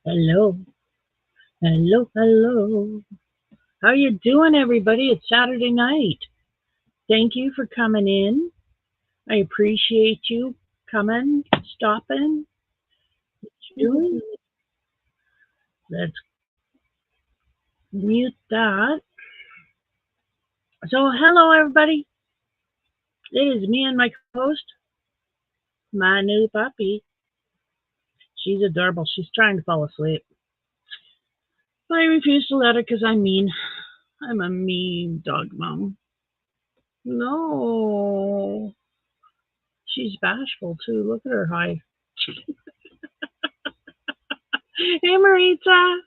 Hello, hello, hello. How you doing, everybody? It's Saturday night. Thank you for coming in. I appreciate you coming, stopping, doing. Let's mute that. So, hello, everybody. It is me and my co-host, my new puppy. She's adorable. She's trying to fall asleep. I refuse to let her because I'm mean. I'm a mean dog mom. No, she's bashful too. Look at her hide. Hey, Marita.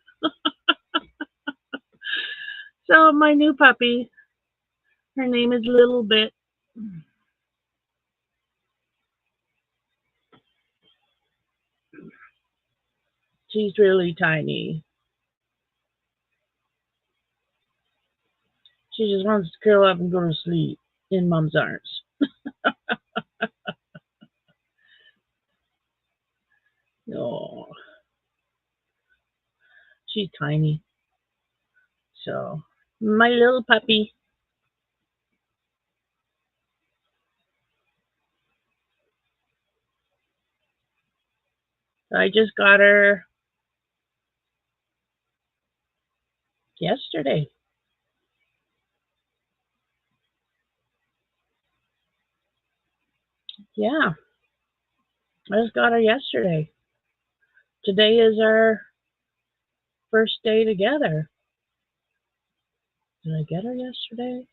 So my new puppy, her name is Little Bit. She's really tiny. She just wants to curl up and go to sleep in mom's arms. Oh, she's tiny. So my little puppy, I just got her yesterday. Yeah, I just got her yesterday. Today is our first day together. Did I get her yesterday?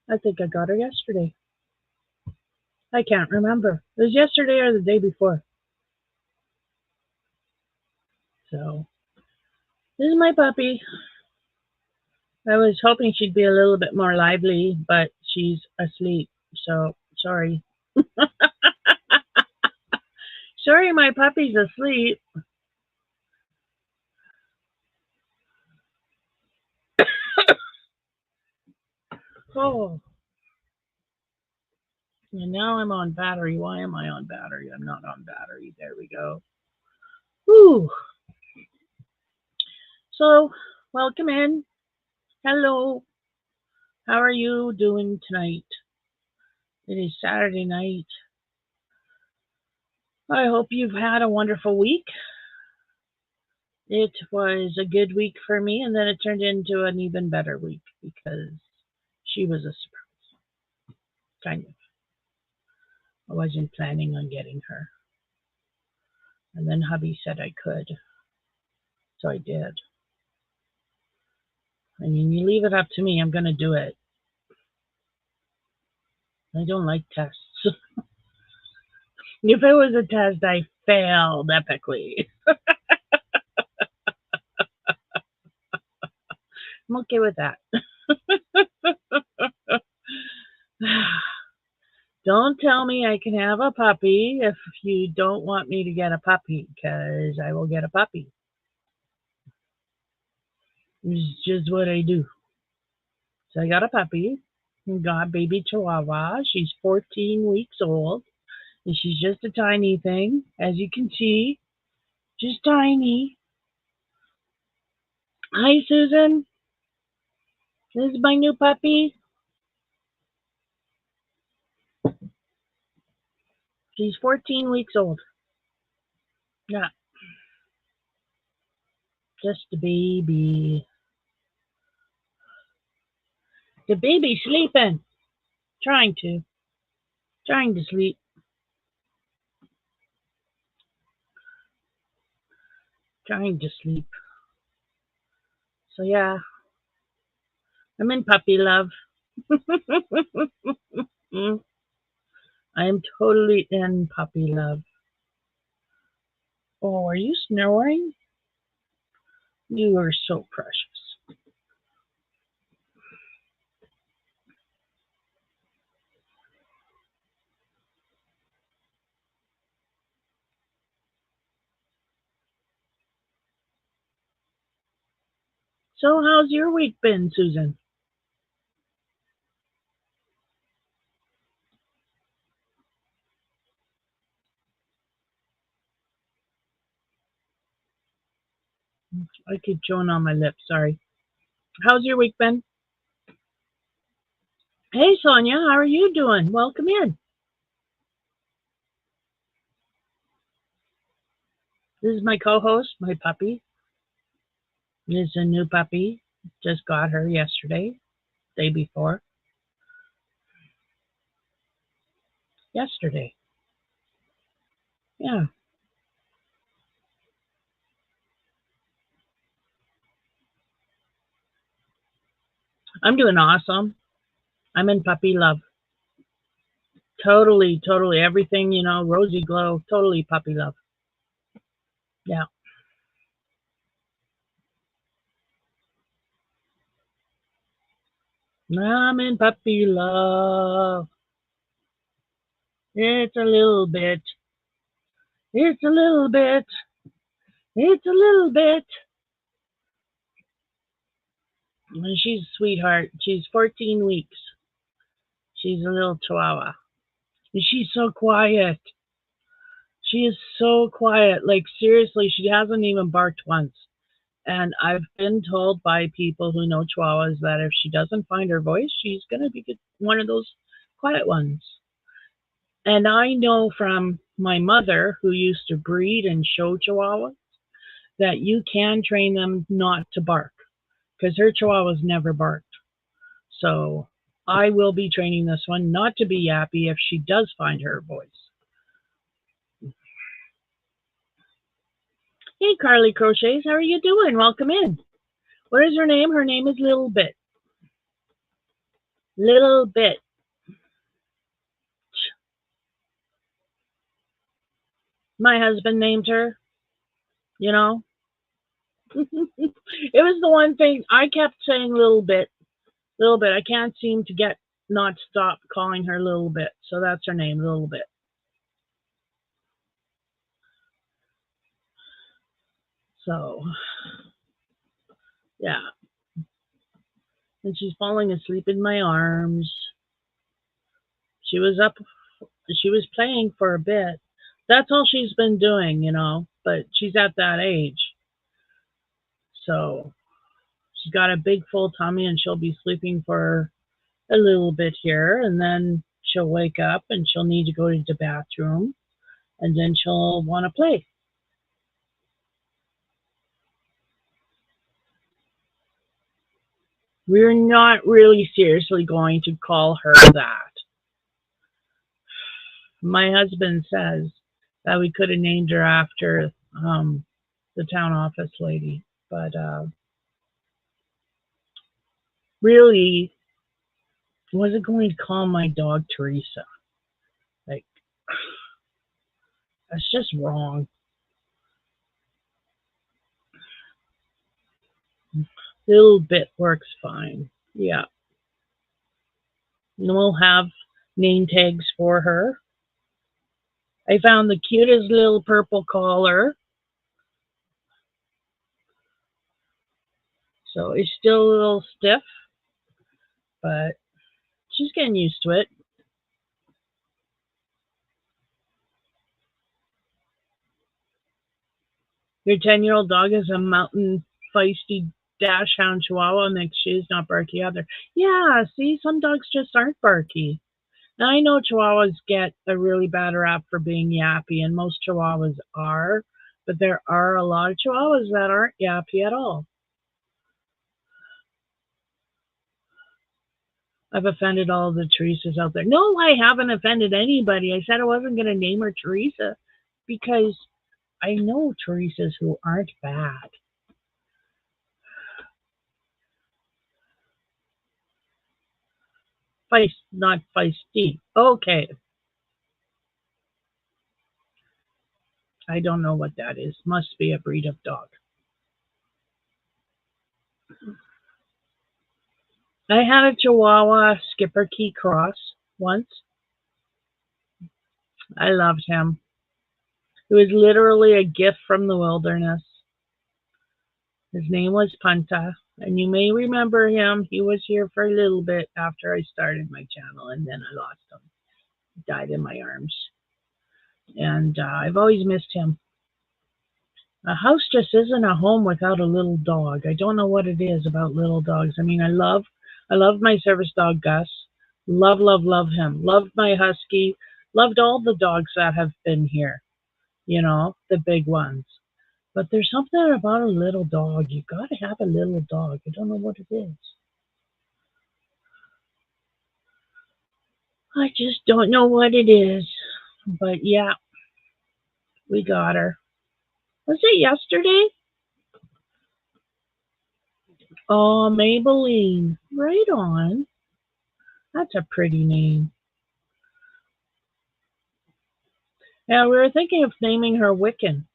I think I got her yesterday. I can't remember. It was yesterday or the day before. So this is my puppy. I was hoping she'd be a little bit more lively, but she's asleep. So sorry. Sorry, my puppy's asleep. Oh, and now I'm on battery. Why am I on battery? I'm not on battery. There we go. Whew. So, welcome in. Hello. How are you doing tonight? It is Saturday night. I hope you've had a wonderful week. It was a good week for me, and then it turned into an even better week because she was a surprise, kind of. I wasn't planning on getting her. And then hubby said I could, so I did. I mean, you leave it up to me, I'm going to do it. I don't like tests. If it was a test, I failed epically. I'm okay with that. Don't tell me I can have a puppy if you don't want me to get a puppy, because I will get a puppy. It's just what I do. So I got a puppy. Got baby Chihuahua. She's 14 weeks old. And she's just a tiny thing, as you can see. Just tiny. Hi, Susan. This is my new puppy. She's 14 weeks old. Yeah, just a baby. The baby's sleeping. Trying to. Trying to sleep. Trying to sleep. So, yeah, I'm in puppy love. I am totally in puppy love. Oh, are you snoring? You are so precious. So, how's your week been, Susan? I keep chewing on my lips. Sorry. How's your week been? Hey, Sonia. How are you doing? Welcome in. This is my co-host, my puppy. This is a new puppy. Just got her yesterday, day before. Yesterday. Yeah. I'm doing awesome. I'm in puppy love. Totally, totally. Everything, rosy glow. Totally puppy love. Yeah. I'm in puppy love. It's a little bit. It's a little bit. It's a little bit. And she's a sweetheart. She's 14 weeks. She's a little chihuahua. And she's so quiet. She is so quiet. Like, seriously, she hasn't even barked once. And I've been told by people who know chihuahuas that if she doesn't find her voice, she's going to be one of those quiet ones. And I know from my mother, who used to breed and show chihuahuas, that you can train them not to bark because her chihuahuas never barked. So I will be training this one not to be yappy if she does find her voice. Hey, Carly Crochets, how are you doing? Welcome in. What is her name? Her name is Little Bit. Little Bit. My husband named her, you know. It was the one thing I kept saying Little Bit. Little Bit. I can't seem to get not stop calling her Little Bit. So that's her name, Little Bit. So, yeah. And she's falling asleep in my arms. She was up, she was playing for a bit. That's all she's been doing, but she's at that age. So she's got a big full tummy and she'll be sleeping for a little bit here and then she'll wake up and she'll need to go to the bathroom and then she'll want to play. We're not really seriously going to call her that. My husband says that we could have named her after the town office lady, but really wasn't going to call my dog Teresa. Like, that's just wrong. Little bit works fine. Yeah. And we'll have name tags for her. I found the cutest little purple collar. So it's still a little stiff, but she's getting used to it. Your 10-year-old dog is a mountain feisty dachshund chihuahua mix. She's not barky either. Yeah, see, some dogs just aren't barky. Now, I know chihuahuas get a really bad rap for being yappy, and most chihuahuas are, but there are a lot of chihuahuas that aren't yappy at all. I've offended all the Teresas out there. No, I haven't offended anybody. I said I wasn't going to name her Teresa because I know Teresas who aren't bad. Feist, not feisty. Okay. I don't know what that is. Must be a breed of dog. I had a Chihuahua Skipper Key Cross once. I loved him. He was literally a gift from the wilderness. His name was Punta, and you may remember him. He was here for a little bit after I started my channel, and then I lost him. He died in my arms. And I've always missed him. A house just isn't a home without a little dog. I don't know what it is about little dogs. I mean, I love my service dog Gus. Love, love, love him. Loved my husky. Loved all the dogs that have been here. The big ones. But there's something about a little dog. You got to have a little dog. I don't know what it is. I just don't know what it is. But yeah, we got her. Was it yesterday? Oh, Maybelline. Right on. That's a pretty name. Yeah, we were thinking of naming her Wiccan.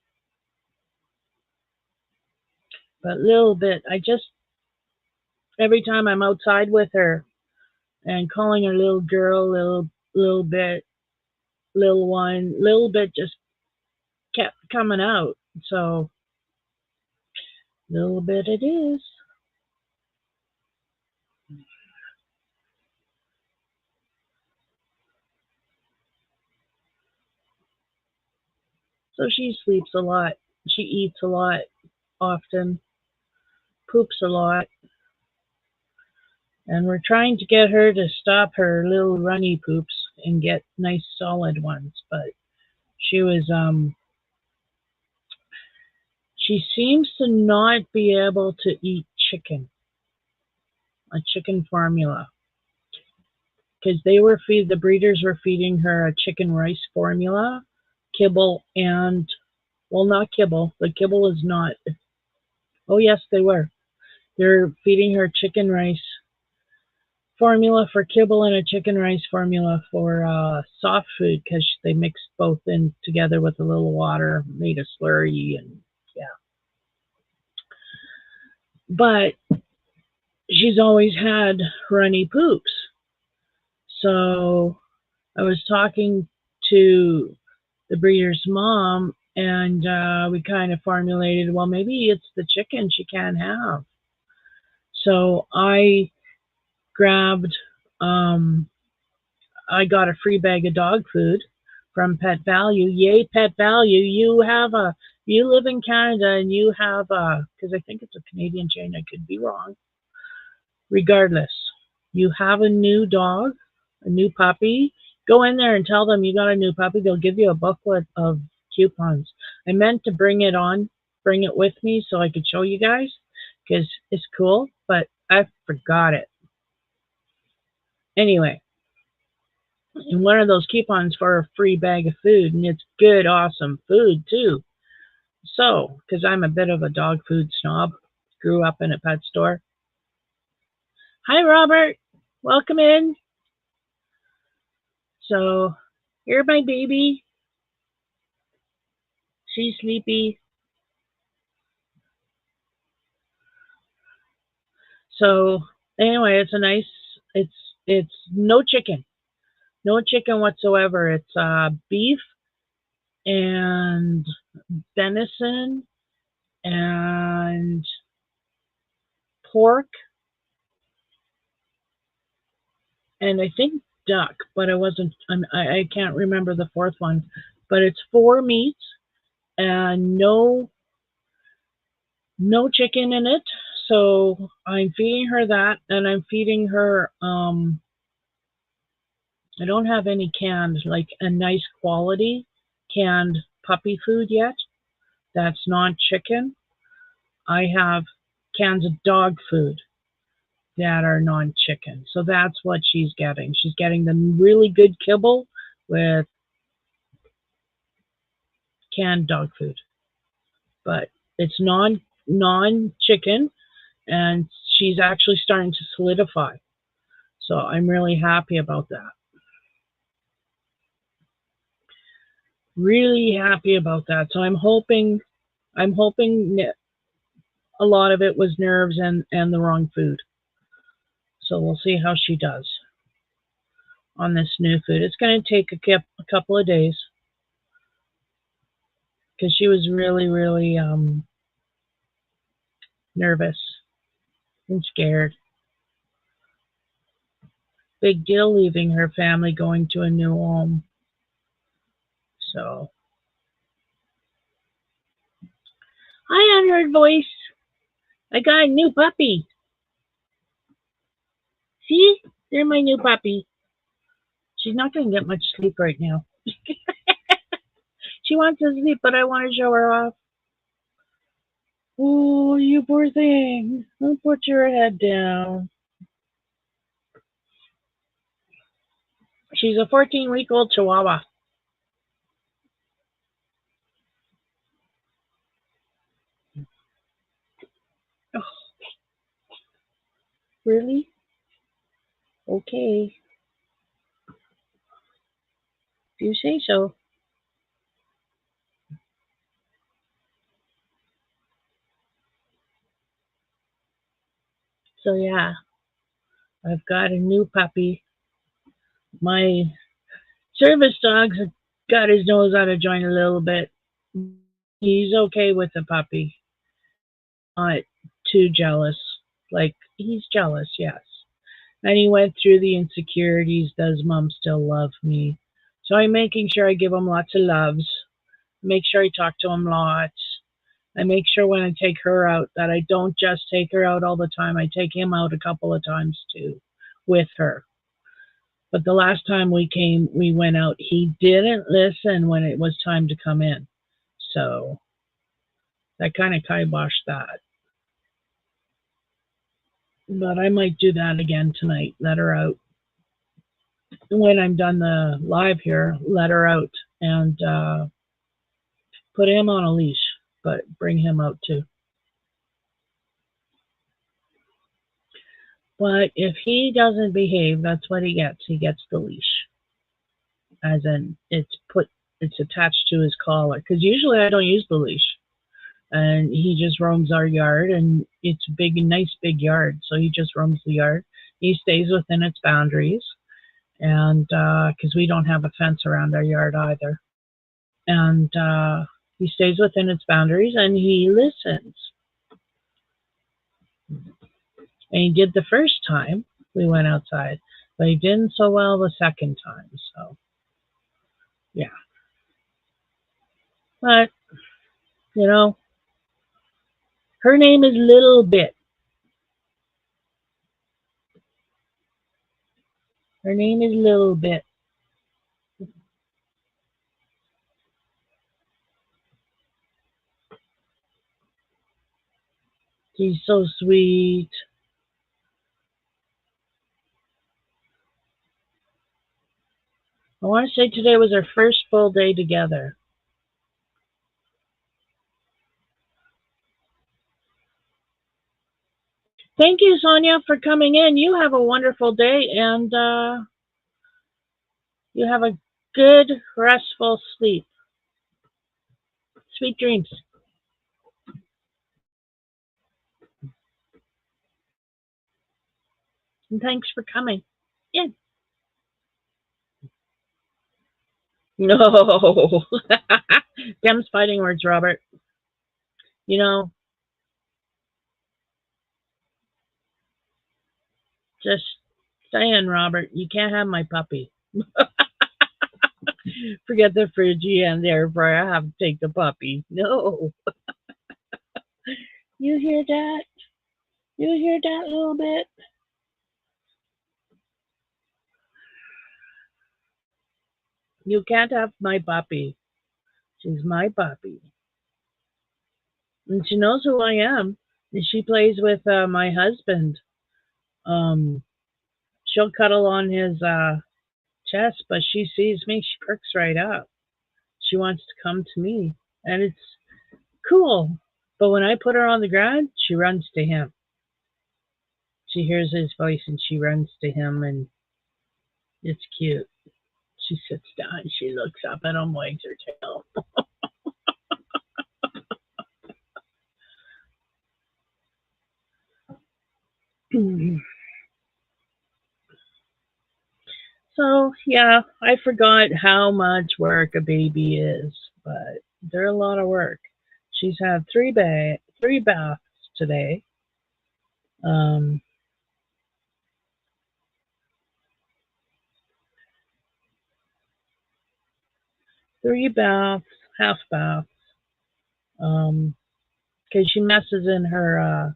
But little bit, every time I'm outside with her and calling her little girl, little bit, little one, little bit just kept coming out. So, little bit it is. So she sleeps a lot. She eats a lot often, poops a lot. And we're trying to get her to stop her little runny poops and get nice solid ones. But she was, she seems to not be able to eat chicken, a chicken formula. Because the breeders were feeding her a chicken rice formula, kibble, and, well, not kibble. The kibble is not, oh, yes, they were. They're feeding her chicken rice formula for kibble and a chicken rice formula for soft food because they mixed both in together with a little water, made a slurry, and yeah. But she's always had runny poops. So I was talking to the breeder's mom, and we kind of formulated, well, maybe it's the chicken she can't have. So grabbed, I got a free bag of dog food from Pet Value. Yay, Pet Value! You live in Canada and you have because I think it's a Canadian chain. I could be wrong. Regardless, you have a new dog, a new puppy. Go in there and tell them you got a new puppy. They'll give you a booklet of coupons. I meant to bring it with me so I could show you guys because it's cool, but I forgot it. Anyway, and one of those coupons for a free bag of food, and it's good, awesome food too. So, because I'm a bit of a dog food snob, grew up in a pet store. Hi, Robert. Welcome in. So, here's my baby. She's sleepy. So, anyway, it's no chicken. No chicken whatsoever. It's beef and venison and pork and I think duck, but I can't remember the fourth one. But it's 4 meats and no chicken in it. So I'm feeding her that, and I'm feeding her. I don't have any canned, like a nice quality canned puppy food yet. That's not chicken. I have cans of dog food that are non-chicken. So that's what she's getting. She's getting the really good kibble with canned dog food. But it's non-chicken, and she's actually starting to solidify. So I'm really happy about that. Really happy about that. So I'm hoping a lot of it was nerves and the wrong food. So we'll see how she does on this new food. It's going to take a couple of days because she was really, really nervous and scared. Big deal leaving her family, going to a new home. So Hi, unheard voice. I got a new puppy. See? They're my new puppy. She's not going to get much sleep right now. She wants to sleep, but I want to show her off. Oh, you poor thing. Don't put your head down. She's a 14-week-old Chihuahua. Oh, really? Okay. If you say so. So, yeah, I've got a new puppy. My service dog's got his nose out of joint a little bit. He's okay with the puppy. Not too jealous. Like, he's jealous, yes. And he went through the insecurities. Does mom still love me? So I'm making sure I give him lots of loves. Make sure I talk to him lots. I make sure when I take her out that I don't just take her out all the time. I take him out a couple of times too with her. But the last time we went out, he didn't listen when it was time to come in. So that kind of kiboshed that. But I might do that again tonight. Let her out. When I'm done the live here, let her out and put him on a leash, but bring him out too. But if he doesn't behave, that's what he gets. He gets the leash, as in it's attached to his collar. Because usually I don't use the leash, and he just roams our yard, and it's a big, nice, big yard. So he just roams the yard. He stays within its boundaries, and because we don't have a fence around our yard either, and he stays within its boundaries, and he listens. And he did the first time we went outside, but he didn't so well the second time. So, yeah. But, you know, her name is Little Bit. Her name is Little Bit. She's so sweet. I want to say today was our first full day together. Thank you, Sonia, for coming in. You have a wonderful day, and you have a good, restful sleep. Sweet dreams. And thanks for coming. Yeah. No. Them's fighting words, Robert. You know, just saying, Robert, you can't have my puppy. Forget the fridge and the air fryer. I have to take the puppy. No. You hear that? You hear that little bit? You can't have my puppy. She's my puppy. And she knows who I am. And she plays with my husband. Um, she'll cuddle on his chest, but she sees me, she perks right up. She wants to come to me. And it's cool. But when I put her on the ground, she runs to him. She hears his voice and she runs to him, and it's cute. She sits down, she looks up at him, wags her tail. So, yeah, I forgot how much work a baby is, but they're a lot of work. She's had three baths today. Um, 3 baths, half baths. Um, because she messes in her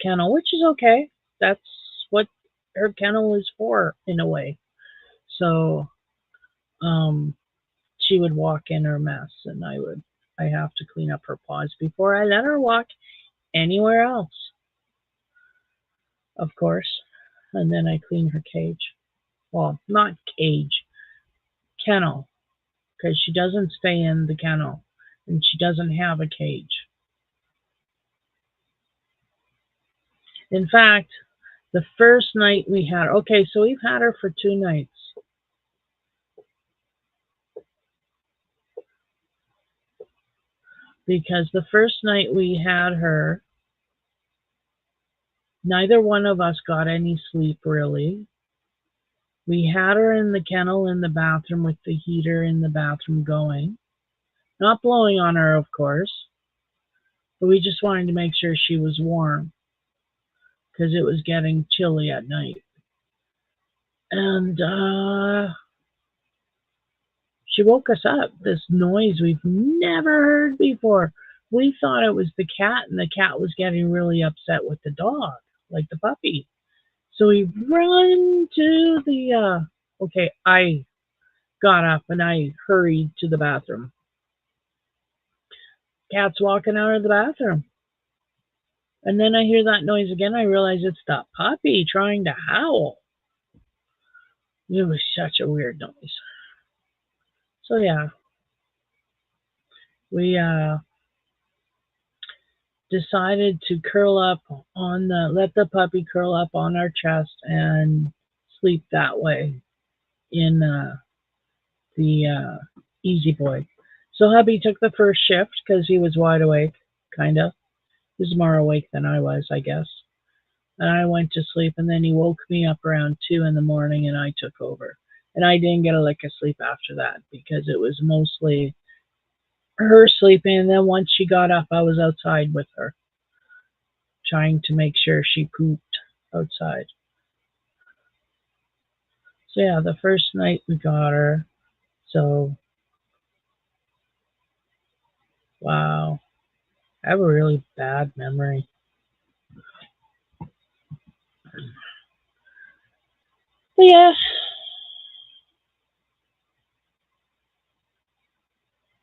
kennel, which is okay. That's what her kennel is for, in a way. So um, she would walk in her mess, and I have to clean up her paws before I let her walk anywhere else, of course. And then I clean her cage. Well, not cage, kennel, because she doesn't stay in the kennel, and she doesn't have a cage. In fact, the first night we had, okay, so we've had her for 2 nights. Because the first night we had her, neither one of us got any sleep really. We had her in the kennel in the bathroom with the heater in the bathroom going. Not blowing on her, of course, but we just wanted to make sure she was warm because it was getting chilly at night. And she woke us up. This noise we've never heard before. We thought it was the cat, and the cat was getting really upset with the dog, like the puppy. So we run to the, okay, I got up and I hurried to the bathroom. Cat's walking out of the bathroom. And then I hear that noise again. I realize it's the puppy trying to howl. It was such a weird noise. So yeah, we decided to let the puppy curl up on our chest and sleep that way in the Easy Boy. So hubby took the first shift because he was wide awake, kind of. He was more awake than I was, I guess. And I went to sleep, and then he woke me up around 2 in the morning, and I took over. And I didn't get a lick of sleep after that because it was mostly her sleeping. And then once she got up, I was outside with her, trying to make sure she pooped outside. So yeah, the first night we got her. So, wow. I have a really bad memory. But yeah,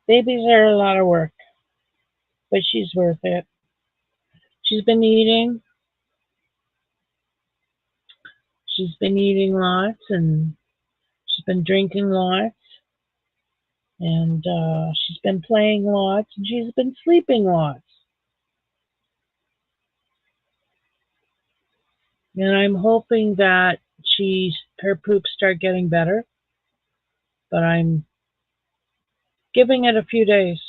babies are a lot of work, but she's worth it. She's been eating. She's been eating lots, and she's been drinking lots, and she's been playing lots, and she's been sleeping lots. And I'm hoping that her poops start getting better, but I'm giving it a few days.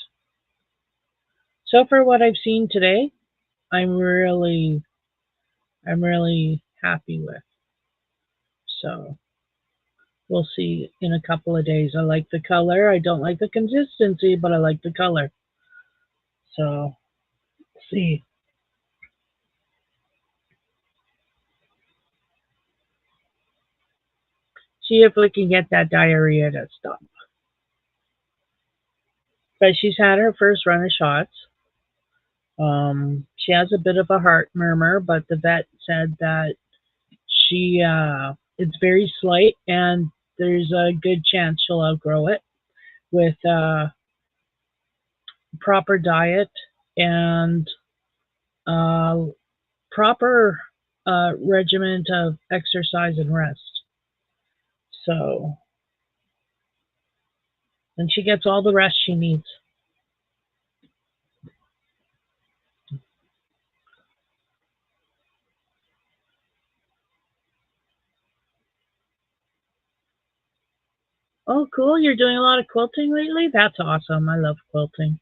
So for what I've seen today, I'm really happy with. So we'll see in a couple of days. I like the color. I don't like the consistency, but I like the color. So see. See if we can get that diarrhea to stop. But she's had her first run of shots. She has a bit of a heart murmur, but the vet said that it's very slight, and there's a good chance she'll outgrow it with proper diet and uh, proper regimen of exercise and rest. So, and she gets all the rest she needs. Oh, cool. You're doing a lot of quilting lately? That's awesome. I love quilting.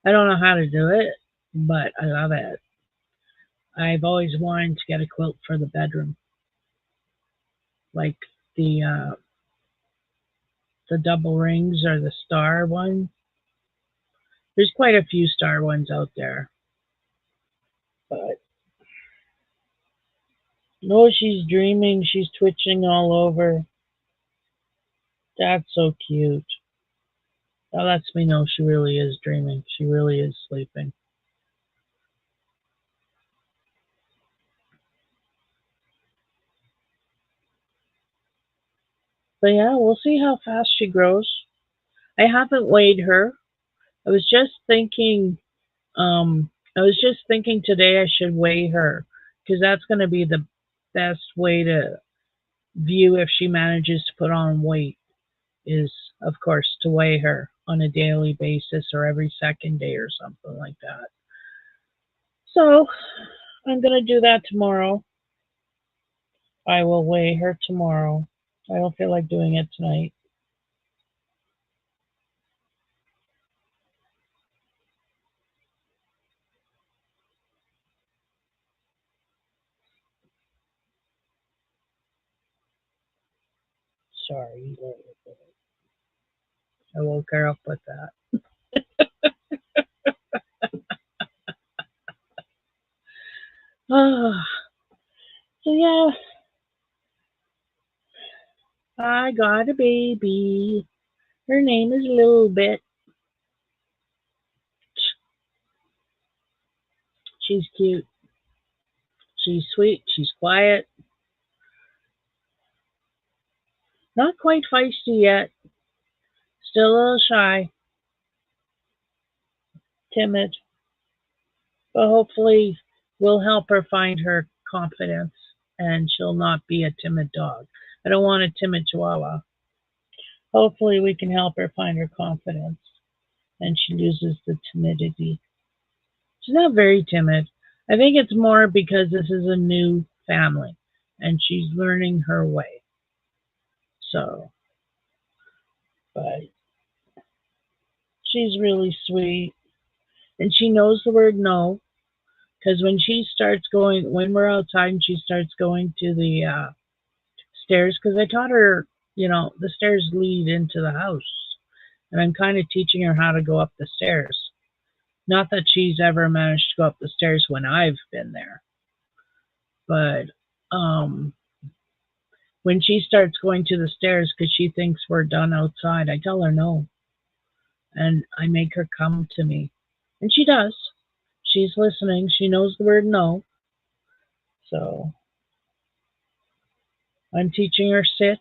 I don't know how to do it, but I love it. I've always wanted to get a quilt for the bedroom, like the the double rings or the star one. There's quite a few star ones out there, but no, she's dreaming. She's twitching all over. That's so cute. That lets me know she really is dreaming. She really is sleeping. But yeah, we'll see how fast she grows. I haven't weighed her. I was just thinking, I was just thinking today I should weigh her because that's going to be the best way to view if she manages to put on weight is, of course, to weigh her on a daily basis or every second day or something like that. So I'm going to do that tomorrow. I will weigh her tomorrow. I don't feel like doing it tonight. Sorry, I woke her up with that. So yeah, I got a baby. Her name is Little Bit. She's cute. She's sweet. She's quiet. Not quite feisty yet. Still a little shy, timid. But hopefully we'll help her find her confidence and she'll not be a timid dog. I don't want a timid chihuahua. Hopefully we can help her find her confidence and she loses the timidity. She's not very timid. I think it's more because this is a new family and she's learning her way. So, but she's really sweet and she knows the word no because when she starts going, when we're outside and she starts going to the stairs, because I taught her, the stairs lead into the house and I'm kind of teaching her how to go up the stairs. Not that she's ever managed to go up the stairs when I've been there, but um, when she starts going to the stairs because she thinks we're done outside, I tell her no, and I make her come to me, and she does. She's listening. She knows the word no, so I'm teaching her sit.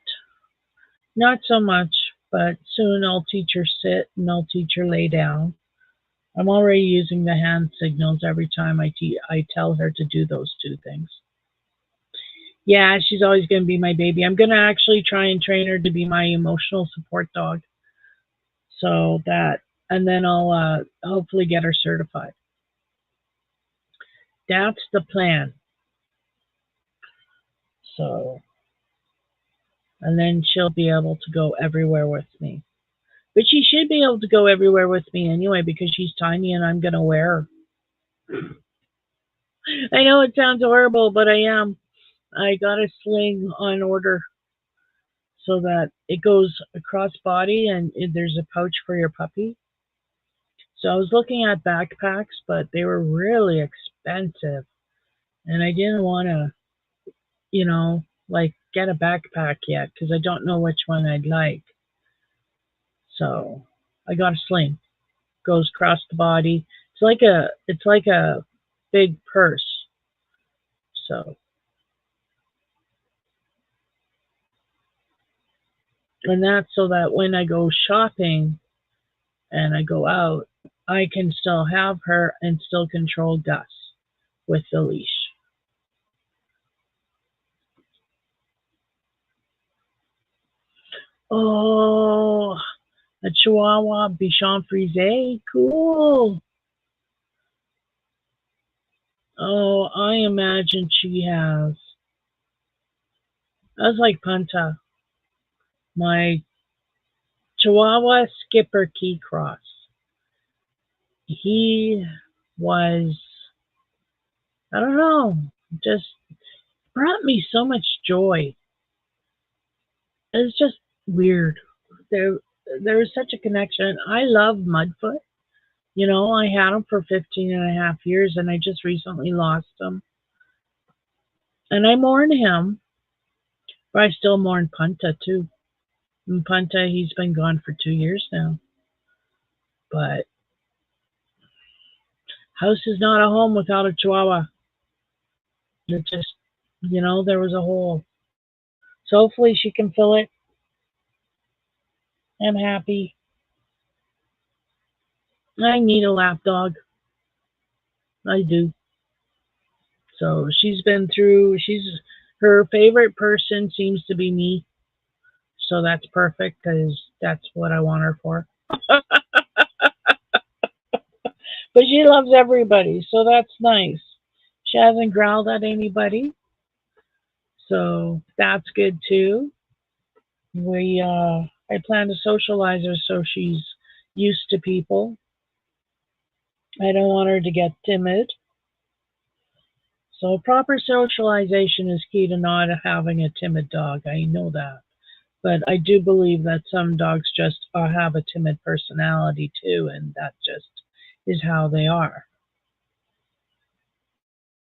Not so much, but soon I'll teach her sit and I'll teach her lay down. I'm already using the hand signals every time I tell her to do those two things. Yeah, she's always going to be my baby. I'm going to actually try and train her to be my emotional support dog. So that, and then I'll hopefully get her certified. That's the plan. So, and then she'll be able to go everywhere with me. But she should be able to go everywhere with me anyway because she's tiny and I'm going to wear her. I know it sounds horrible, but I am. I got a sling on order so that it goes across body and there's a pouch for your puppy. So I was looking at backpacks, but they were really expensive. And I didn't want to, like get a backpack yet because I don't know which one I'd like. So I got a sling. Goes across the body. It's like a big purse. So, and that's so that when I go shopping and I go out, I can still have her and still control Gus with the leash. Oh, a Chihuahua Bichon Frise. Cool. Oh, I imagine she has. That's like Punta. My Chihuahua Skipper Key Cross. He was, I don't know, just brought me so much joy. It was just weird. There, there was such a connection. I love Mudfoot. I had him for 15 and a half years and I just recently lost him. And I mourn him, but I still mourn Punta too. And Punta, he's been gone for 2 years now. But house is not a home without a Chihuahua. It just, there was a hole. So hopefully she can fill it. I'm happy. I need a lap dog. I do. So she's been through. She's her favorite person seems to be me. So that's perfect because that's what I want her for. But she loves everybody, so that's nice. She hasn't growled at anybody, so that's good too. I plan to socialize her so she's used to people. I don't want her to get timid. So proper socialization is key to not having a timid dog. I know that. But I do believe that some dogs just have a timid personality too, and that just is how they are.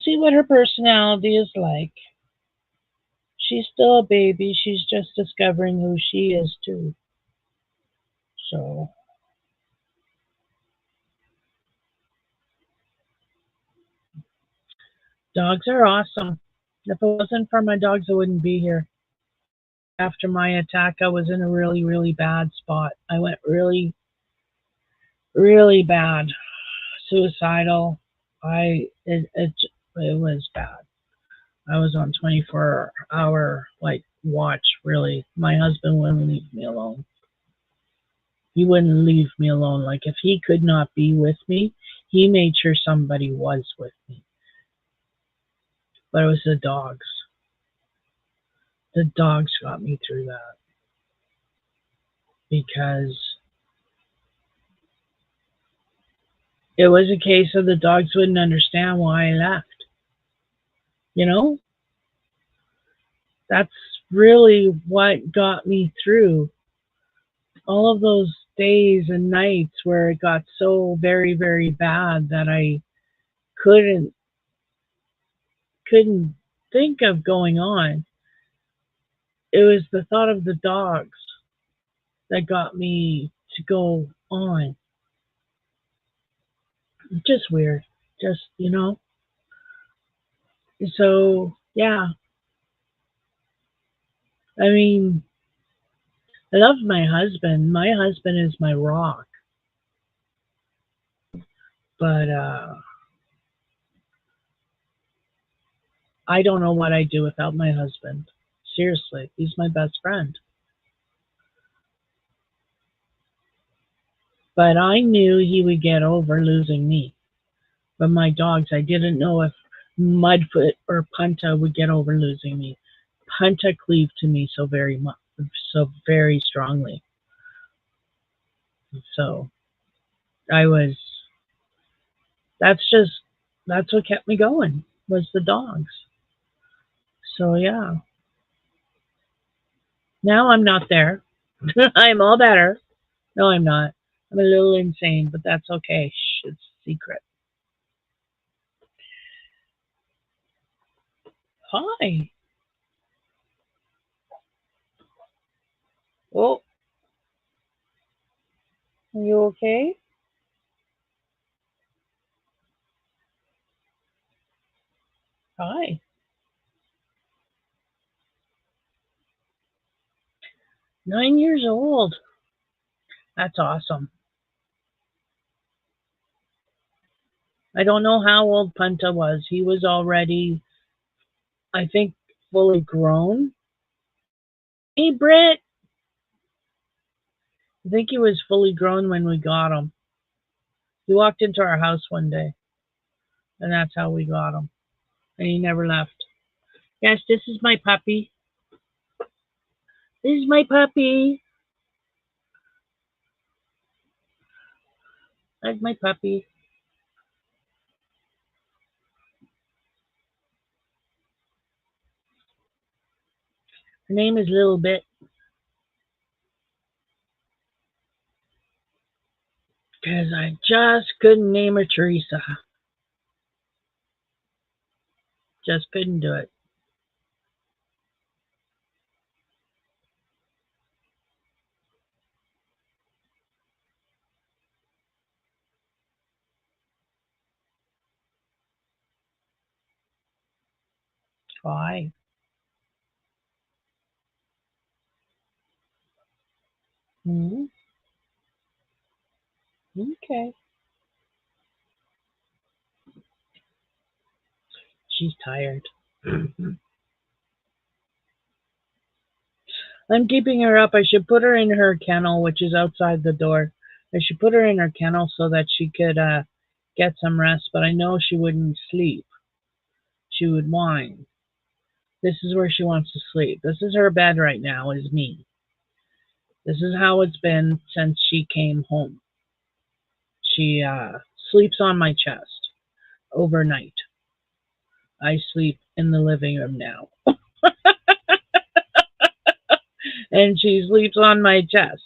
See what her personality is like. She's still a baby. She's just discovering who she is too. So dogs are awesome. If it wasn't for my dogs, I wouldn't be here. After my attack, I was in a really, really bad spot. I went really, really bad, suicidal. It was bad. I was on 24-hour like watch. Really, my husband wouldn't leave me alone. He wouldn't leave me alone. Like if he could not be with me, he made sure somebody was with me. But it was the dogs. The dogs got me through that because it was a case of the dogs wouldn't understand why I left. You know, that's really what got me through all of those days and nights where it got so very, very bad that I couldn't couldn't think of going on. It was the thought of the dogs that got me to go on. Just weird. Just, So, yeah. I mean, I love my husband. My husband is my rock. But I don't know what I'd do without my husband. Seriously, he's my best friend. But I knew he would get over losing me. But my dogs, I didn't know if Mudfoot or Punta would get over losing me. Punta cleaved to me so very much, so very strongly. So I was. That's that's what kept me going was the dogs. So yeah, now I'm not there. I'm all better. No, I'm not. I'm a little insane, but that's okay. Shh, it's a secret. Hi. Oh, are you okay? Hi. 9 years old. That's awesome. I don't know how old Punta was. He was already, I think, fully grown. Hey, Britt. I think he was fully grown when we got him. He walked into our house one day, and that's how we got him. And he never left. Yes, this is my puppy. This is my puppy. That's my puppy. Her name is Little Bit because I just couldn't name her Teresa. Just couldn't do it. Why? Hmm. Okay. She's tired. I'm keeping her up. I should put her in her kennel, which is outside the door. I should put her in her kennel so that she could get some rest, but I know she wouldn't sleep. She would whine. This is where she wants to sleep. This is her bed right now, is me. This is how it's been since she came home. She sleeps on my chest overnight. I sleep in the living room now. And she sleeps on my chest.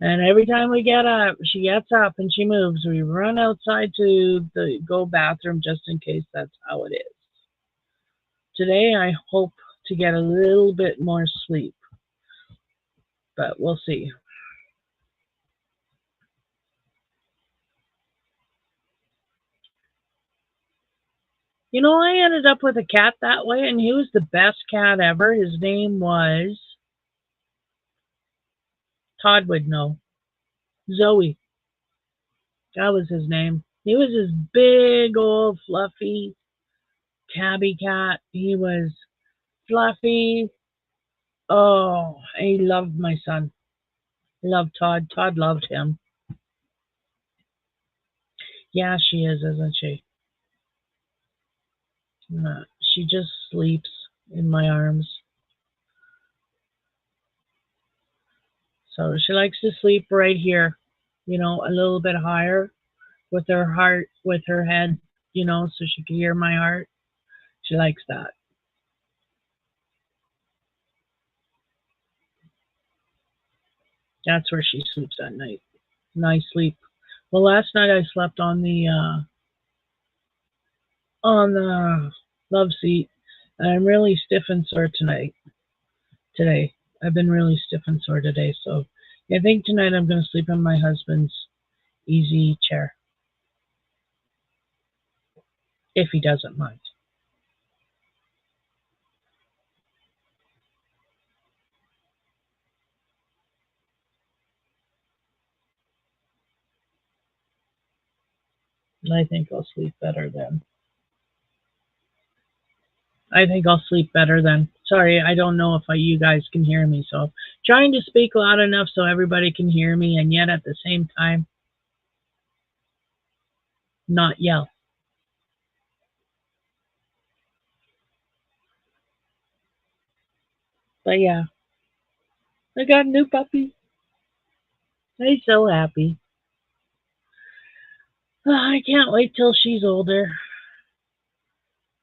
And every time we get up, she gets up and she moves. We run outside to the go bathroom just in case that's how it is. Today, I hope to get a little bit more sleep, but we'll see. I ended up with a cat that way, and he was the best cat ever. His name was Todd would know. Zoe. That was his name. He was this big old fluffy tabby cat. He was fluffy. Oh, he loved my son. Loved Todd. Todd loved him. Yeah, she is, isn't she? She just sleeps in my arms. So she likes to sleep right here, a little bit higher with her heart, with her head, so she can hear my heart. She likes that. That's where she sleeps at night. Nice sleep. Well, last night I slept on the love seat, and I'm really stiff and sore tonight. Today, I've been really stiff and sore today, so I think tonight I'm going to sleep in my husband's easy chair if he doesn't mind. And I think I'll sleep better then. I think I'll sleep better then. Sorry, I don't know if you guys can hear me, so trying to speak loud enough so everybody can hear me, and yet at the same time not yell. But yeah, I got a new puppy. I'm so happy. I can't wait till she's older.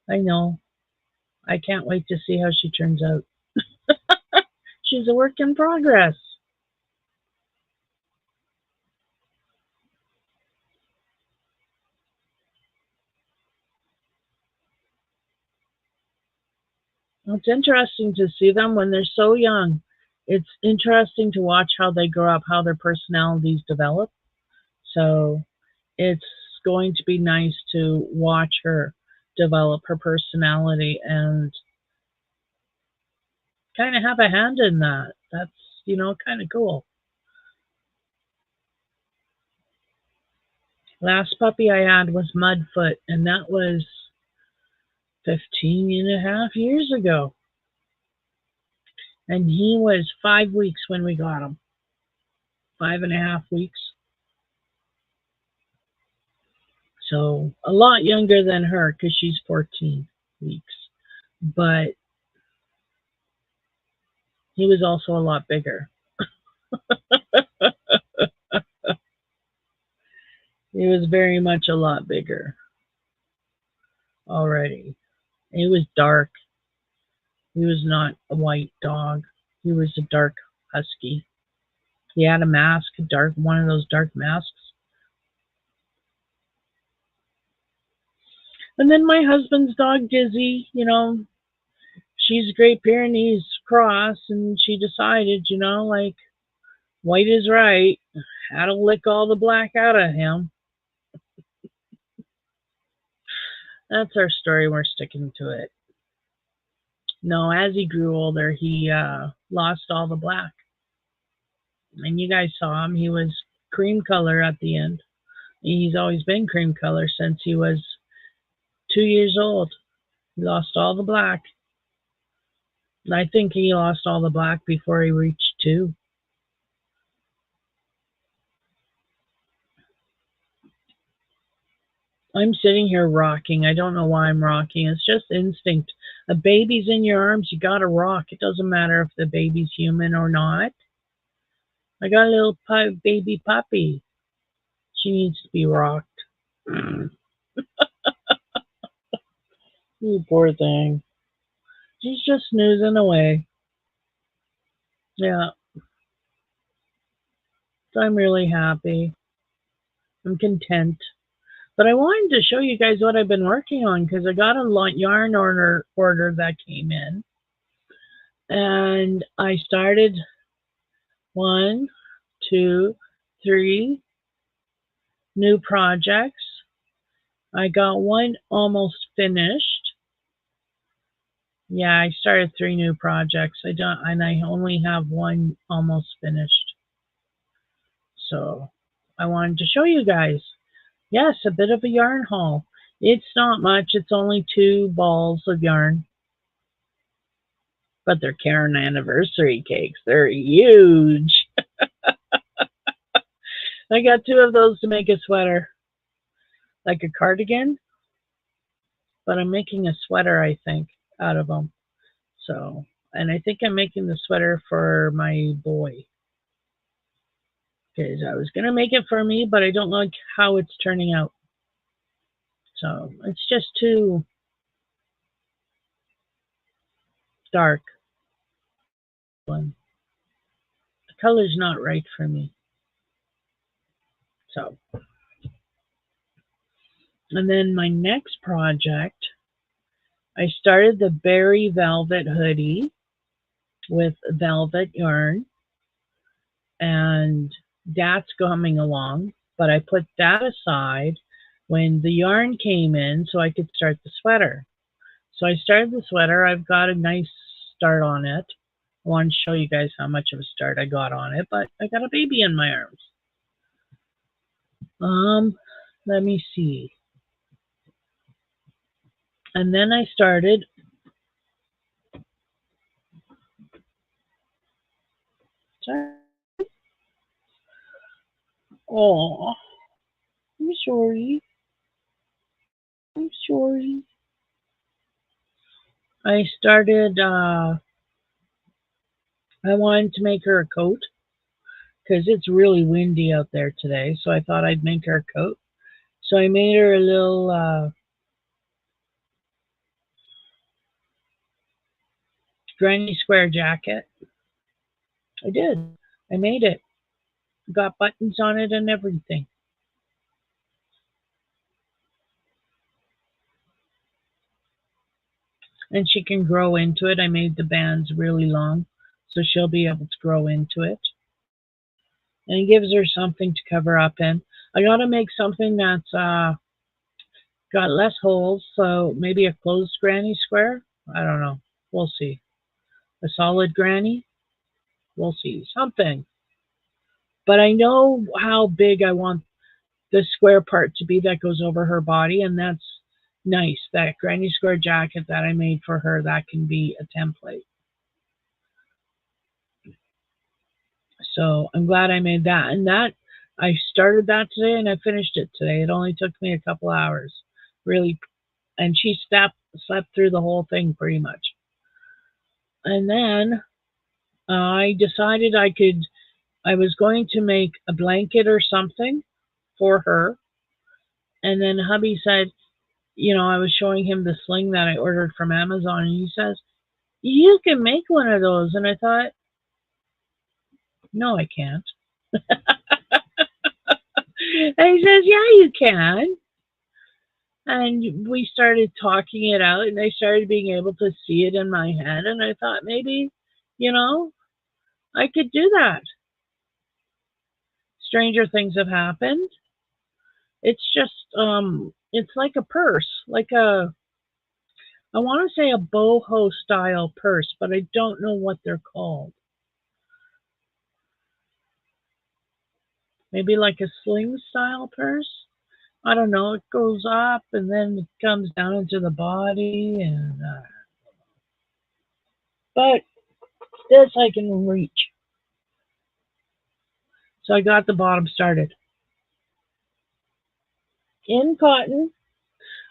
I know. I can't wait to see how she turns out. She's a work in progress. It's interesting to see them when they're so young. It's interesting to watch how they grow up, how their personalities develop. So it's going to be nice to watch her develop her personality and kind of have a hand in that. That's, kind of cool. Last puppy I had was Mudfoot, and that was 15 and a half years ago. And he was 5 weeks when we got him. 5.5 weeks. So a lot younger than her because she's 14 weeks. But he was also a lot bigger. He was very much a lot bigger already. He was dark. He was not a white dog. He was a dark husky. He had a mask, one of those dark masks. And then my husband's dog, Dizzy, she's Great Pyrenees cross, and she decided, like white is right. Had to lick all the black out of him. That's our story. We're sticking to it. No, as he grew older, he lost all the black. And you guys saw him. He was cream color at the end. He's always been cream color since he was 2 years old. He lost all the black. I think he lost all the black before he reached 2. I'm sitting here rocking. I don't know why I'm rocking. It's just instinct. A baby's in your arms, you gotta rock. It doesn't matter if the baby's human or not. I got a little baby puppy. She needs to be rocked. You poor thing. She's just snoozing away. Yeah, so I'm really happy. I'm content. But I wanted to show you guys what I've been working on because I got a yarn order that came in. And I started 1, 2, 3 new projects. I got one almost finished. Yeah, I started 3 new projects. And I only have one almost finished. So I wanted to show you guys. Yes, a bit of a yarn haul. It's not much. It's only 2 balls of yarn. But they're Karen anniversary cakes. They're huge. I got 2 of those to make a sweater. Like a cardigan. But I'm making a sweater, I think, out of them. So, and I think I'm making the sweater for my boy. Because I was going to make it for me, but I don't like how it's turning out. So, it's just too dark. The color's not right for me. So, and then my next project, I started the berry velvet hoodie with velvet yarn, and that's coming along, but I put that aside when the yarn came in so I could start the sweater. So I started the sweater. I've got a nice start on it. I want to show you guys how much of a start I got on it, but I got a baby in my arms. Let me see. And then I started oh, I'm sorry. I'm sorry. I started I wanted to make her a coat because it's really windy out there today, so I thought I'd make her a coat. So I made her a little granny square jacket. I did. I made it. Got buttons on it and everything. And she can grow into it. I made the bands really long, so she'll be able to grow into it. And it gives her something to cover up in. I gotta make something that's got less holes, so maybe a closed granny square. I don't know. We'll see. A solid granny. We'll see. Something. But I know how big I want the square part to be that goes over her body, and that's nice. That granny square jacket that I made for her, that can be a template. So I'm glad I made that. And that I started that today and I finished it today. It only took me a couple hours. Really. And she slept through the whole thing pretty much. And then I decided I was going to make a blanket or something for her. And then hubby said, I was showing him the sling that I ordered from Amazon, and he says, "You can make one of those." And I thought, no, I can't. And he says, "Yeah, you can." And we started talking it out, and I started being able to see it in my head. And I thought maybe, I could do that. Stranger things have happened. It's just, it's like a purse, I want to say a boho style purse, but I don't know what they're called. Maybe like a sling style purse. I don't know. It goes up and then it comes down into the body, and but this I can reach. So I got the bottom started in cotton.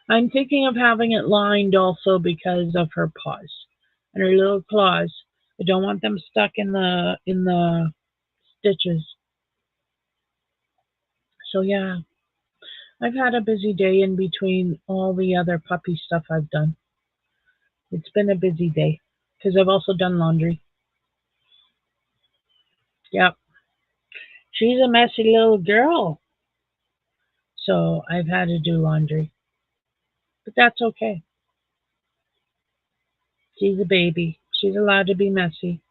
I'm thinking of having it lined also because of her paws and her little claws. I don't want them stuck in the stitches. So yeah, I've had a busy day in between all the other puppy stuff I've done. It's been a busy day because I've also done laundry. Yep, she's a messy little girl, so I've had to do laundry, but that's okay. She's a baby. She's allowed to be messy.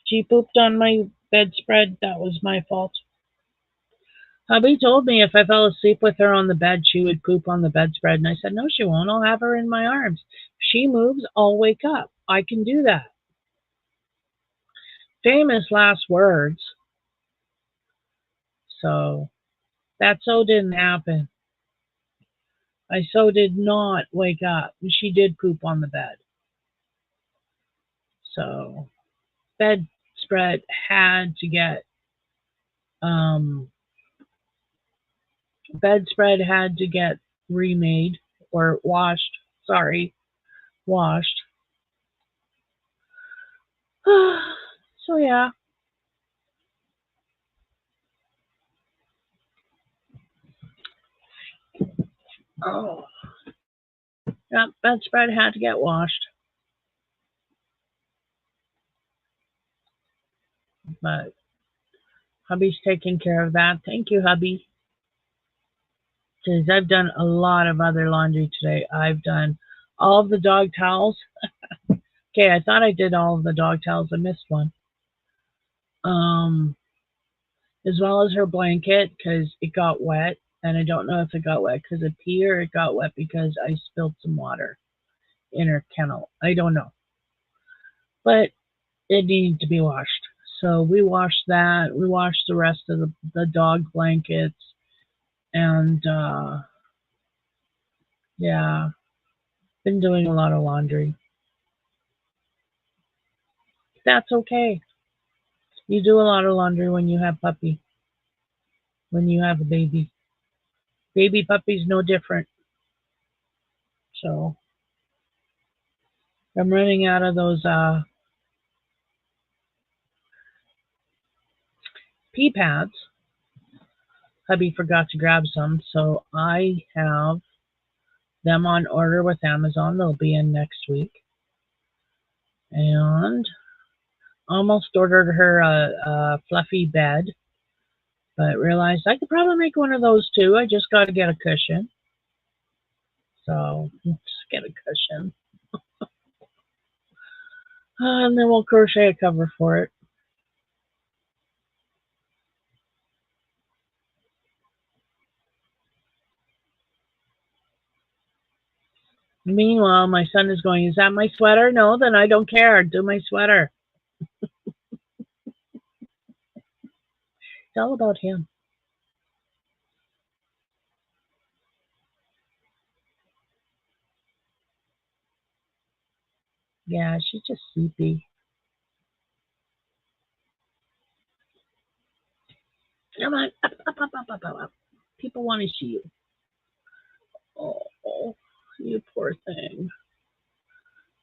She pooped on my bedspread. That was my fault. Hubby told me if I fell asleep with her on the bed, she would poop on the bedspread. And I said, no, she won't. I'll have her in my arms. If she moves, I'll wake up. I can do that. Famous last words. So that so didn't happen. I so did not wake up. She did poop on the bed. So bedspread had to get um bedspread had to get remade or washed. Sorry, washed. So yeah. Oh, yeah, bedspread had to get washed, but hubby's taking care of that. Thank you, hubby. Because I've done a lot of other laundry today. I've done all of the dog towels. Okay, I thought I did all of the dog towels. I missed one. Um, as well as her blanket because it got wet, and I don't know if it got wet because of pee or it got wet because I spilled some water in her kennel. I don't know, but it needed to be washed. So we washed that. We washed the rest of the dog blankets, and yeah, been doing a lot of laundry. That's okay. You do a lot of laundry when you have puppy, when you have a baby. Baby puppy's no different. So I'm running out of those pee pads. Hubby forgot to grab some, so I have them on order with Amazon. They'll be in next week. And almost ordered her a fluffy bed, but realized I could probably make one of those too. I just got to get a cushion. So let's get a cushion. And then we'll crochet a cover for it. Meanwhile, my son is going, is that my sweater? No, then I don't care. Do my sweater. It's all about him. Yeah, she's just sleepy. Come on, up, up, up, up, up, up, up. People want to see you. Oh, you poor thing.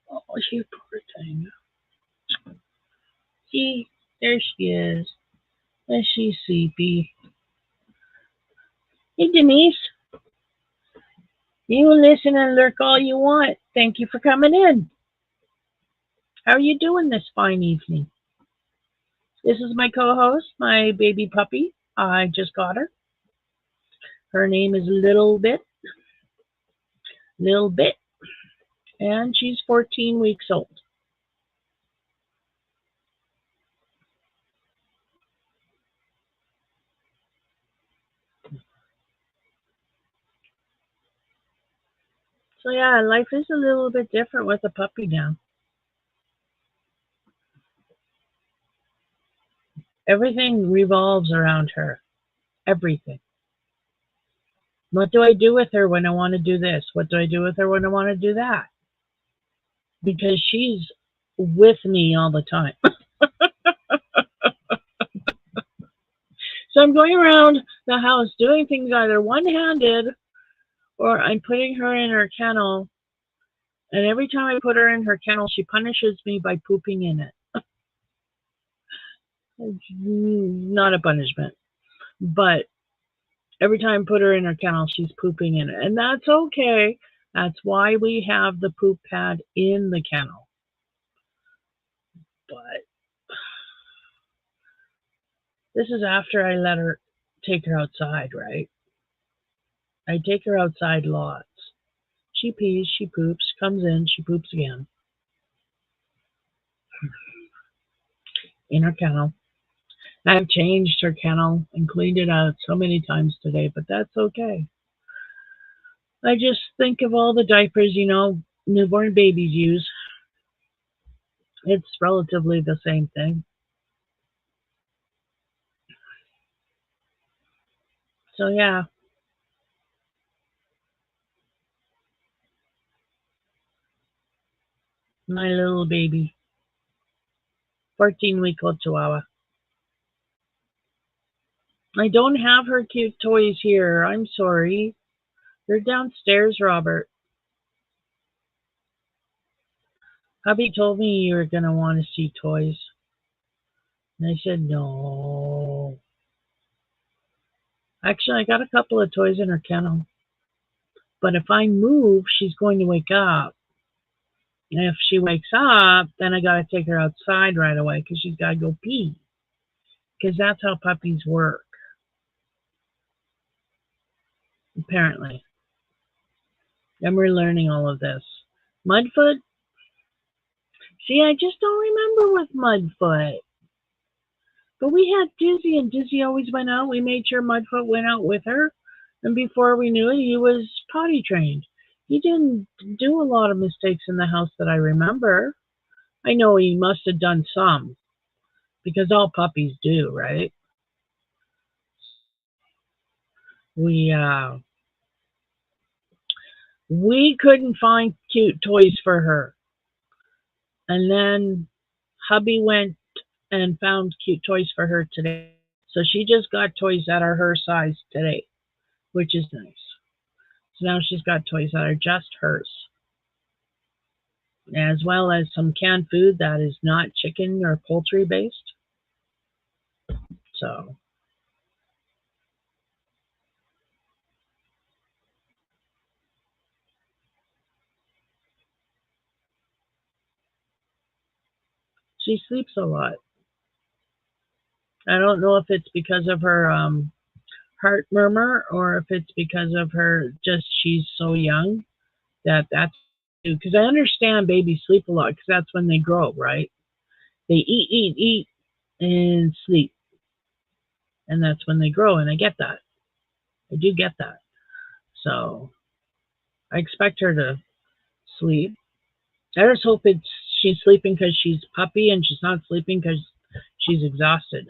Oh, you poor thing. See, there she is. And she's sleepy. Hey, Denise, you listen and lurk all you want. Thank you for coming in. How are you doing this fine evening? This is my co-host, my baby puppy. I just got her. Her name is Little Bit, and she's 14 weeks old. So yeah, life is a little bit different with a puppy now. Everything revolves around her. Everything. What do I do with her when I want to do this? What do I do with her when I want to do that? Because she's with me all the time. So I'm going around the house doing things either one-handed or I'm putting her in her kennel. And every time I put her in her kennel, she punishes me by pooping in it. It's not a punishment, but every time I put her in her kennel, she's pooping in it. And that's okay. That's why we have the poop pad in the kennel. But this is after I let her take her outside, right? I take her outside lots. She pees, she poops, comes in, she poops again in her kennel. I've changed her kennel and cleaned it out so many times today, but that's okay. I just think of all the diapers, newborn babies use. It's relatively the same thing. So yeah, my little baby, 14-week-old Chihuahua. I don't have her cute toys here. I'm sorry. They're downstairs, Robert. Hubby told me you were going to want to see toys. And I said, no. Actually, I got a couple of toys in her kennel. But if I move, she's going to wake up. And if she wakes up, then I got to take her outside right away because she's got to go pee. Because that's how puppies work, apparently. And we're learning all of this. Mudfoot? See, I just don't remember with Mudfoot. But we had Dizzy, and Dizzy always went out. We made sure Mudfoot went out with her. And before we knew it, he was potty trained. He didn't do a lot of mistakes in the house that I remember. I know he must have done some, because all puppies do, right? We we couldn't find cute toys for her. And then hubby went and found cute toys for her today. So she just got toys that are her size today, which is nice. So now she's got toys that are just hers, as well as some canned food that is not chicken or poultry based. So she sleeps a lot. I don't know if it's because of her heart murmur or if it's because of her just she's so young that's because I understand babies sleep a lot because that's when they grow, right? They eat, and sleep, and that's when they grow. And I get that. I do get that. So I expect her to sleep. I just hope it's she's sleeping because she's puppy and she's not sleeping because she's exhausted.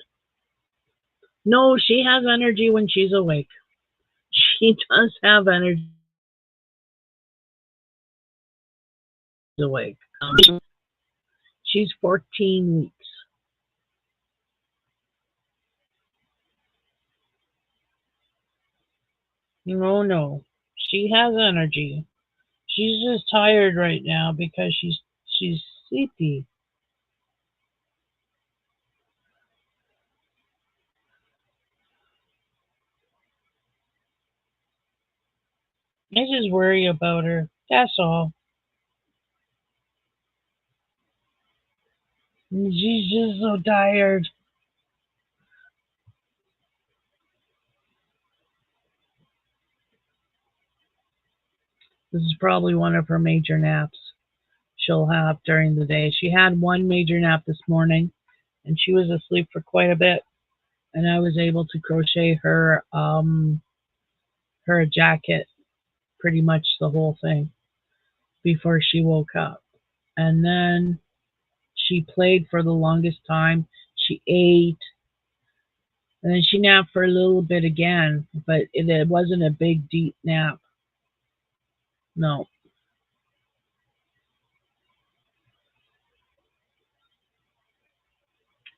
No, she has energy when she's awake. She does have energy awake. She's 14 weeks. No, no. She has energy. She's just tired right now because she's sleepy. I just worry about her. That's all. She's just so tired. This is probably one of her major naps she'll have during the day. She had one major nap this morning and she was asleep for quite a bit. And I was able to crochet her a jacket pretty much the whole thing before she woke up. And then she played for the longest time. She ate. And then she napped for a little bit again, but it wasn't a big, deep nap. No.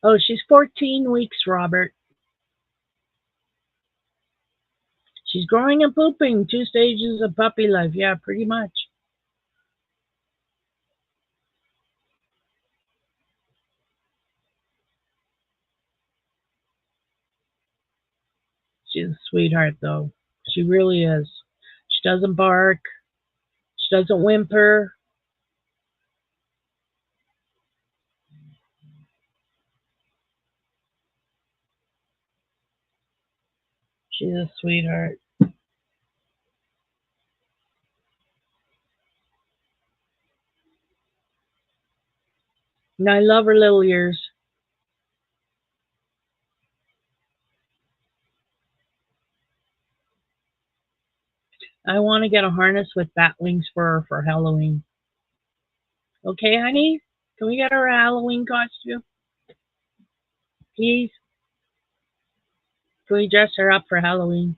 Oh, she's 14 weeks, Robert. She's growing and pooping. 2 stages of puppy life. Yeah, pretty much. She's a sweetheart, though. She really is. She doesn't bark. She doesn't whimper. She's a sweetheart. And I love her little ears. I want to get a harness with bat wings for her for Halloween. Okay, honey? Can we get her a Halloween costume? Please? Can we dress her up for Halloween?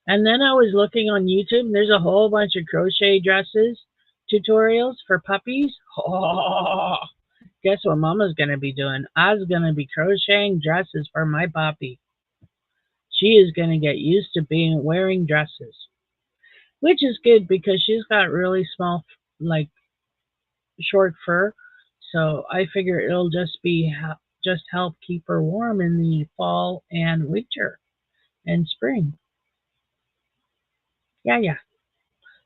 And then I was looking on YouTube, and there's a whole bunch of crochet dresses tutorials for puppies. Oh, guess what Mama's going to be doing? I was going to be crocheting dresses for my puppy. She is going to get used to being wearing dresses, which is good because she's got really small, like short fur. So I figure it'll just help keep her warm in the fall and winter and spring. Yeah, yeah.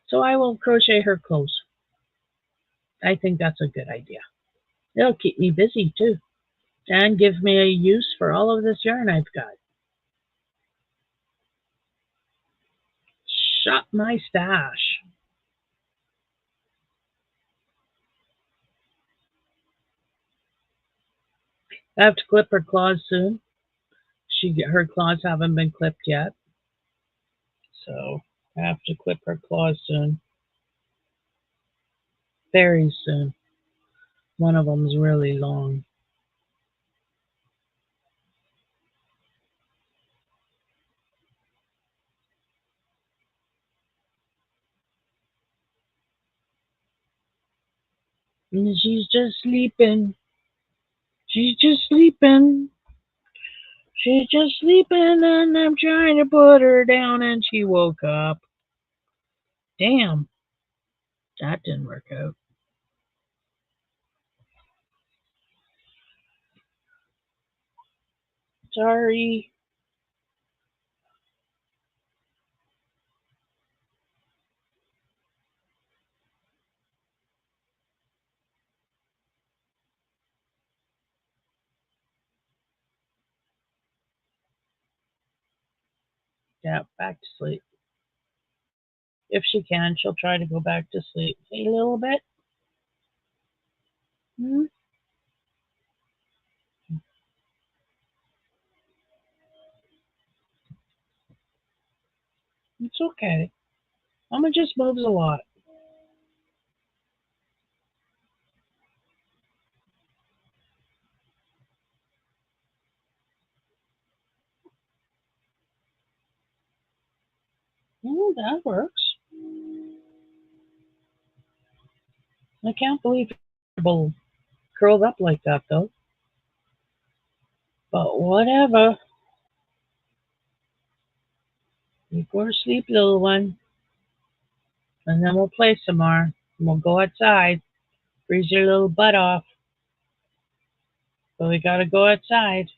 So I will crochet her clothes. I think that's a good idea. It'll keep me busy too and give me a use for all of this yarn I've got. Shop my stash. I have to clip her claws soon. Her claws haven't been clipped yet, so I have to clip her claws soon. Very soon. One of them's really long. And she's just sleeping. She's just sleeping. She's just sleeping, and I'm trying to put her down, and she woke up. Damn, that didn't work out. Sorry. Yeah, back to sleep. If she can, she'll try to go back to sleep. A little bit. Hmm? It's okay. Mama just moves a lot. That works. I can't believe you're curled up like that, though. But whatever. You go to sleep, little one. And then we'll play some more. And we'll go outside. Freeze your little butt off. But we gotta go outside.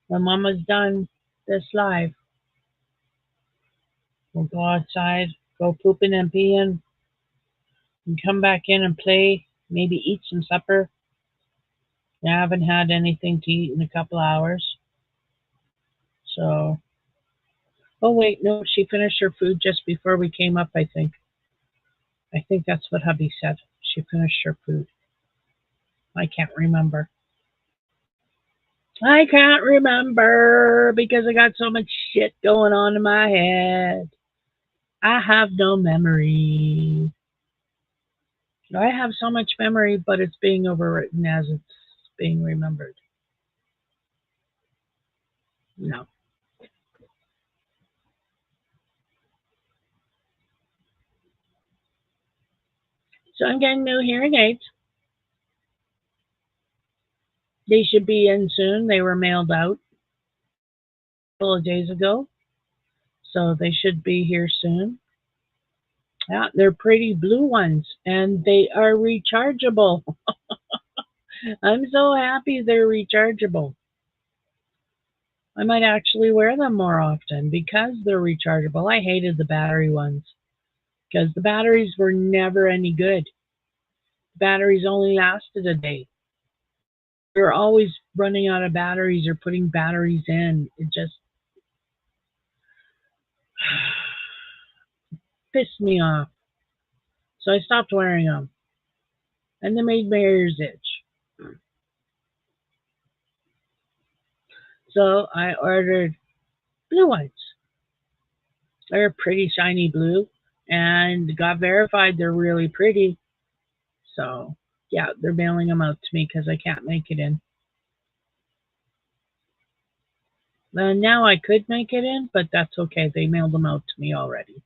When Mama's done this live, we'll go outside, go pooping and peeing, and come back in and play. Maybe eat some supper. I haven't had anything to eat in a couple hours. So, oh wait, no, she finished her food just before we came up, I think. I think that's what hubby said. She finished her food. I can't remember. I can't remember because I got so much shit going on in my head. I have no memory. I have so much memory, but it's being overwritten as it's being remembered. No. So I'm getting new hearing aids. They should be in soon. They were mailed out a couple of days ago, so they should be here soon. Yeah, they're pretty blue ones, and they are rechargeable. I'm so happy they're rechargeable. I might actually wear them more often because they're rechargeable. I hated the battery ones because the batteries were never any good. Batteries only lasted a day. We were always running out of batteries or putting batteries in. It just pissed me off. So I stopped wearing them, and they made my ears itch. So I ordered blue ones. They're pretty shiny blue, and got verified they're really pretty. So yeah, they're mailing them out to me because I can't make it in. And now I could make it in, but that's okay. They mailed them out to me already.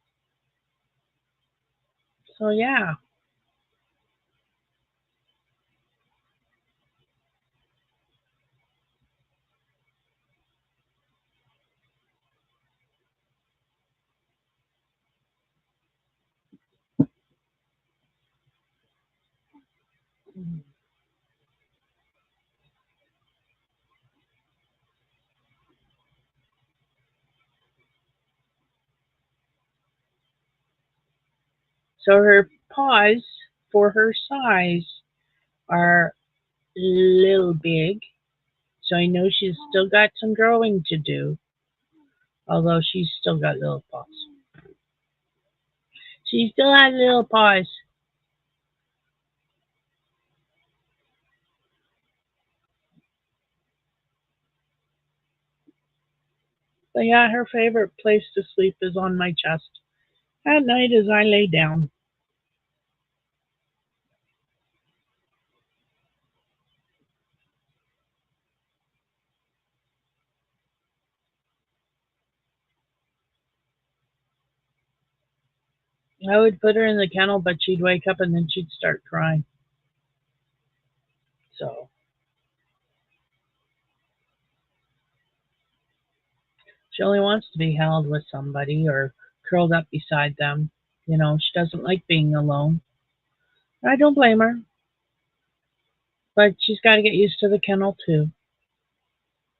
So yeah. So her paws, for her size, are a little big. So I know she's still got some growing to do, although she's still got little paws. She still has little paws. But yeah, her favorite place to sleep is on my chest at night as I lay down. I would put her in the kennel, but she'd wake up and then she'd start crying. So she only wants to be held with somebody or curled up beside them. She doesn't like being alone. I don't blame her, but she's got to get used to the kennel too,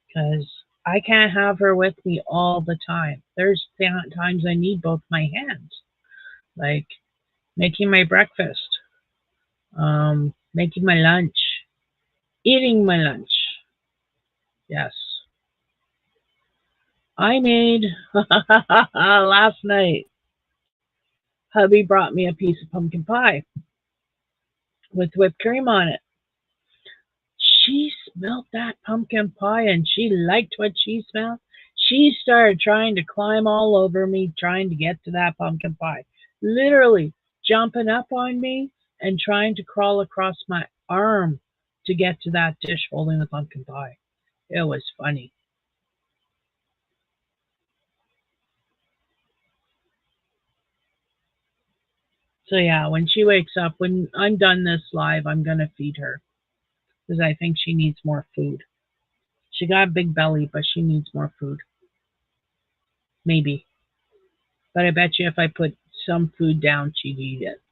because I can't have her with me all the time. There's times I need both my hands, like making my breakfast, making my lunch, eating my lunch. Yes, I made last night. Hubby brought me a piece of pumpkin pie with whipped cream on it. She smelled that pumpkin pie and she liked what she smelled. She started trying to climb all over me, trying to get to that pumpkin pie. Literally jumping up on me and trying to crawl across my arm to get to that dish holding the pumpkin pie. It was funny. So yeah, when she wakes up, when I'm done this live, I'm gonna feed her because I think she needs more food. She got a big belly, but she needs more food. Maybe. But I bet you if I put some food down, she'd eat it.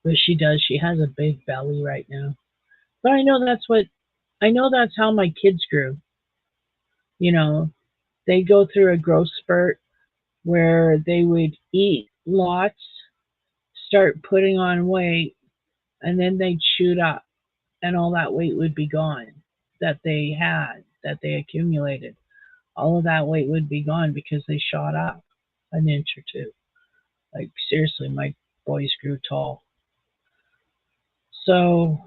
But she does. She has a big belly right now. But I know that's how my kids grew. You know, they go through a growth spurt where they would eat lots, start putting on weight, and then they'd shoot up and all that weight would be gone that they had, that they accumulated. All of that weight would be gone because they shot up an inch or two. Like seriously, my boys grew tall. So,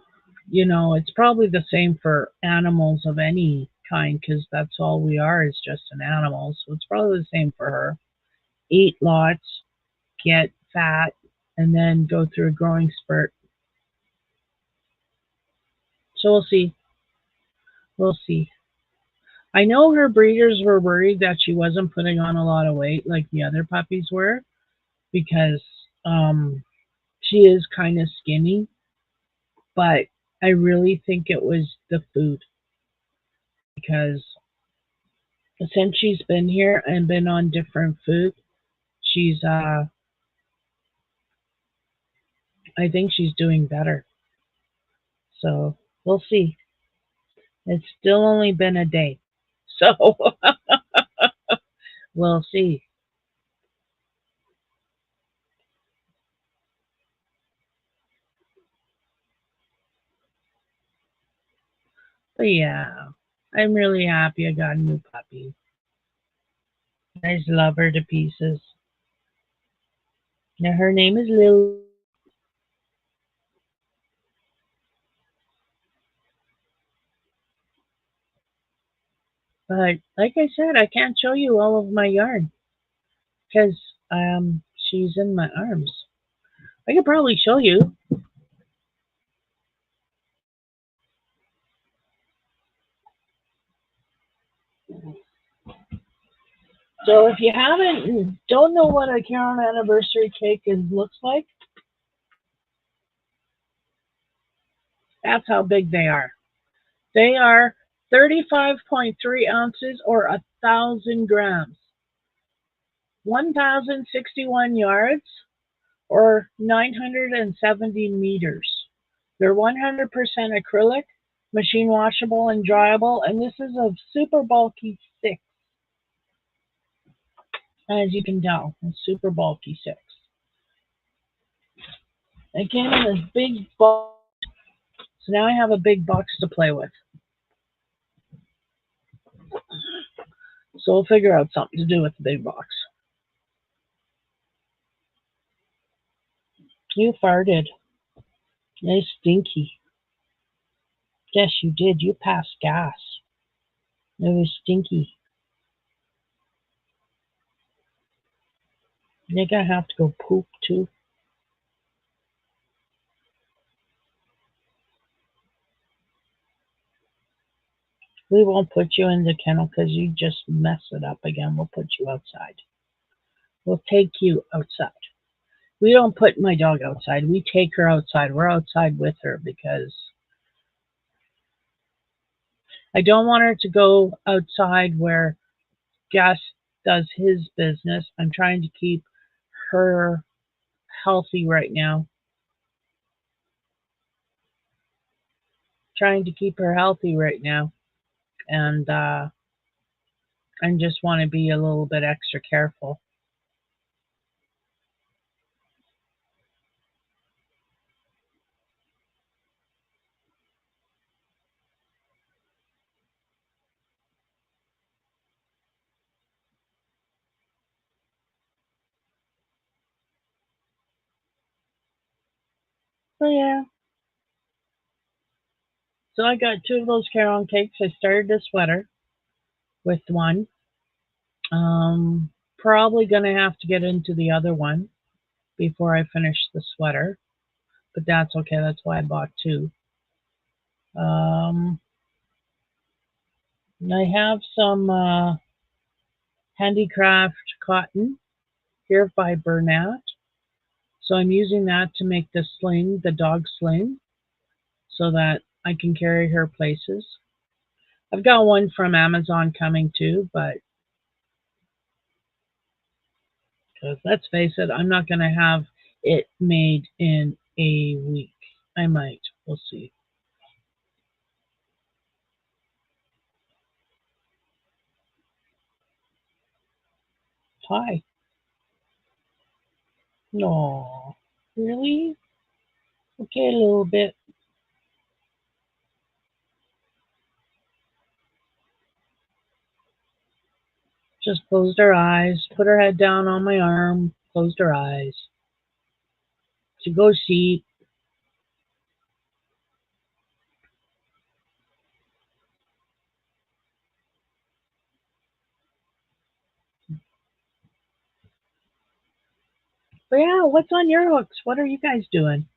it's probably the same for animals of any kind because that's all we are is just an animal. So it's probably the same for her. Eat lots, get fat, and then go through a growing spurt. So we'll see. We'll see. I know her breeders were worried that she wasn't putting on a lot of weight like the other puppies were because she is kind of skinny, but I really think it was the food because since she's been here and been on different food, she's I think she's doing better. So we'll see. It's still only been a day. So we'll see. But yeah, I'm really happy I got a new puppy. I just love her to pieces. Now her name is Lil. But like I said, I can't show you all of my yarn because she's in my arms. I could probably show you. So if you haven't, don't know what a Caron anniversary cake looks like, that's how big they are. They are 35.3 ounces or 1,000 grams, 1,061 yards or 970 meters. They're 100% acrylic, machine washable and dryable, and this is a super bulky stick, as you can tell. A super bulky stick. It came in this big box, so now I have a big box to play with. So we'll figure out something to do with the big box. You farted. Nice stinky. Yes, you did. You passed gas. It was stinky. You're gonna have to go poop too. We won't put you in the kennel because you just mess it up again. We'll put you outside. We'll take you outside. We don't put my dog outside. We take her outside. We're outside with her because I don't want her to go outside where Gus does his business. I'm trying to keep her healthy right now. Trying to keep her healthy right now. And I just want to be a little bit extra careful. So yeah. So I got two of those Caron cakes. I started a sweater with one. Probably gonna have to get into the other one before I finish the sweater, but that's okay. That's why I bought two. Um, I have some handicraft cotton here by Bernat, so I'm using that to make the sling, the dog sling, so that I can carry her places. I've got one from Amazon coming too, but because let's face it, I'm not going to have it made in a week. I might. We'll see. Hi. No. Really? Okay, a little bit. Just closed her eyes, put her head down on my arm, closed her eyes. To go see. But yeah, what's on your hooks? What are you guys doing?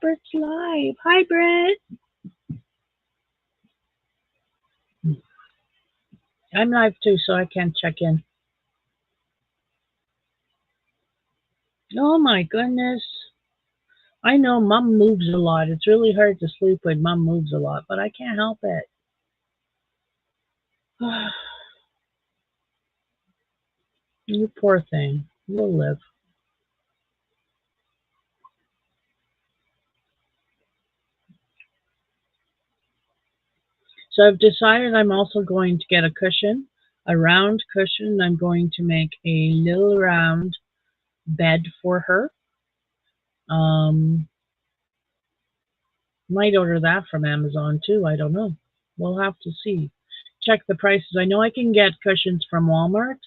Brett's live. Hi, Brett. I'm live too, so I can't check in. Oh my goodness. I know Mom moves a lot. It's really hard to sleep when Mom moves a lot, but I can't help it. You poor thing. You'll live. So I've decided I'm also going to get a cushion, a round cushion. I'm going to make a little round bed for her. Might order that from Amazon too. I don't know. We'll have to see. Check the prices. I know I can get cushions from Walmart.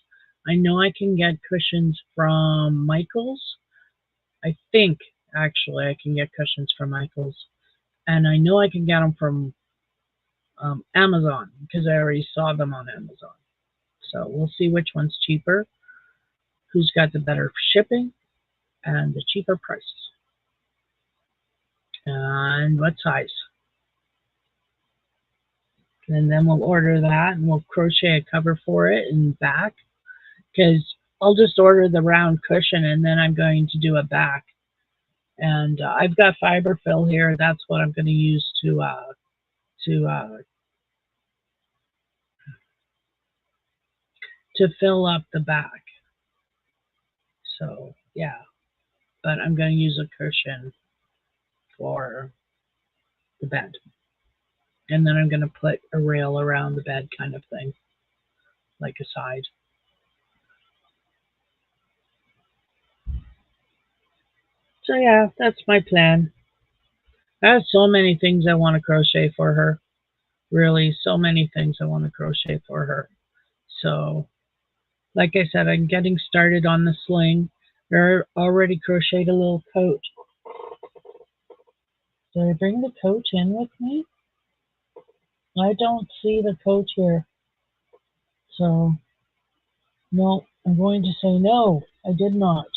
I know I can get cushions from Michael's. I think actually I can get cushions from Michael's. And I know I can get them from Amazon because I already saw them on Amazon. So we'll see which one's cheaper, who's got the better shipping and the cheaper prices, and what size. And then we'll order that and we'll crochet a cover for it and back, because I'll just order the round cushion and then I'm going to do a back. And I've got fiber fill here. That's what I'm going to use to fill up the back. So yeah, but I'm going to use a cushion for the bed, and then I'm going to put a rail around the bed, kind of thing, like a side. So yeah, that's my plan. I have so many things I want to crochet for her. Really, so many things I want to crochet for her. So, like I said, I'm getting started on the sling. I already crocheted a little coat. Did I bring the coat in with me? I don't see the coat here. So, no, I'm going to say no, I did not,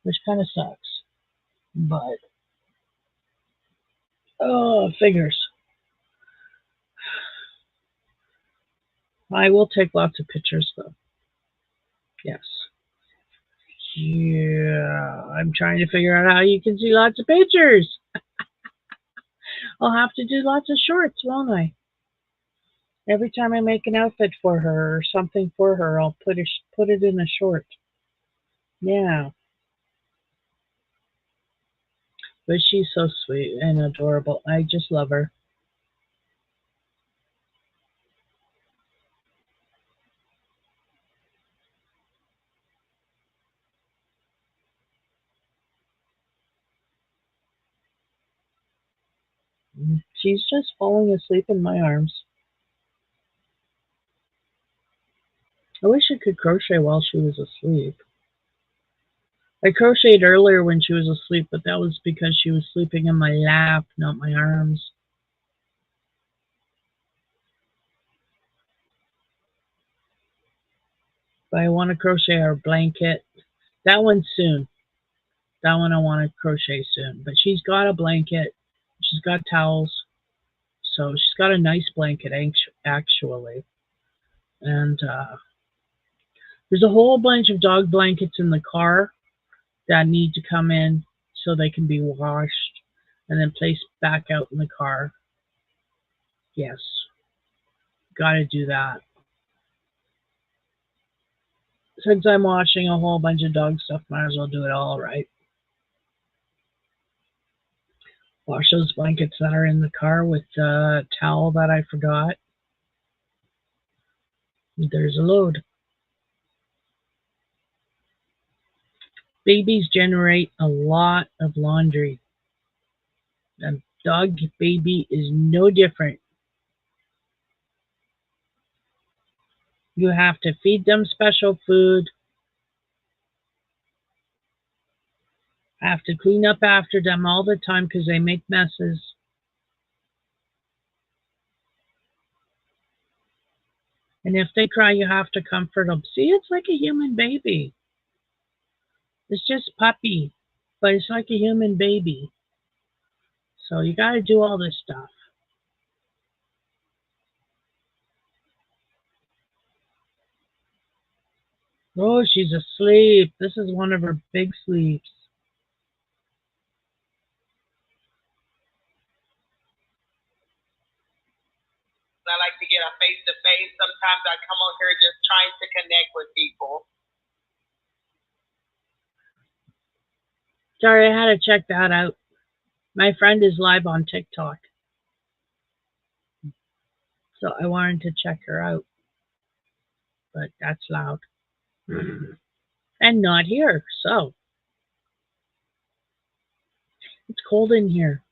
which kind of sucks. But, oh, figures. I will take lots of pictures, though. Yes. Yeah, I'm trying to figure out how you can see lots of pictures. I'll have to do lots of shorts, won't I? Every time I make an outfit for her or something for her, I'll put it in a short. Yeah, but she's so sweet and adorable. I just love her. She's just falling asleep in my arms. I wish I could crochet while she was asleep. I crocheted earlier when she was asleep, but that was because she was sleeping in my lap, not my arms. But I want to crochet her blanket. That one soon. That one I want to crochet soon. But she's got a blanket. She's got towels. So she's got a nice blanket, actually. And there's a whole bunch of dog blankets in the car that need to come in so they can be washed and then placed back out in the car. Yes, got to do that. Since I'm washing a whole bunch of dog stuff, might as well do it all right. Wash those blankets that are in the car with the towel that I forgot. There's a load. Babies generate a lot of laundry. A dog baby is no different. You have to feed them special food, have to clean up after them all the time because they make messes. And if they cry, you have to comfort them. See, it's like a human baby. It's just puppy, but it's like a human baby. So you got to do all this stuff. Oh, she's asleep. This is one of her big sleeps. I like to get a face-to-face. Sometimes I come on here just trying to connect with people. Sorry, I had to check that out. My friend is live on TikTok. So I wanted to check her out. But that's loud. And not here, so. It's cold in here.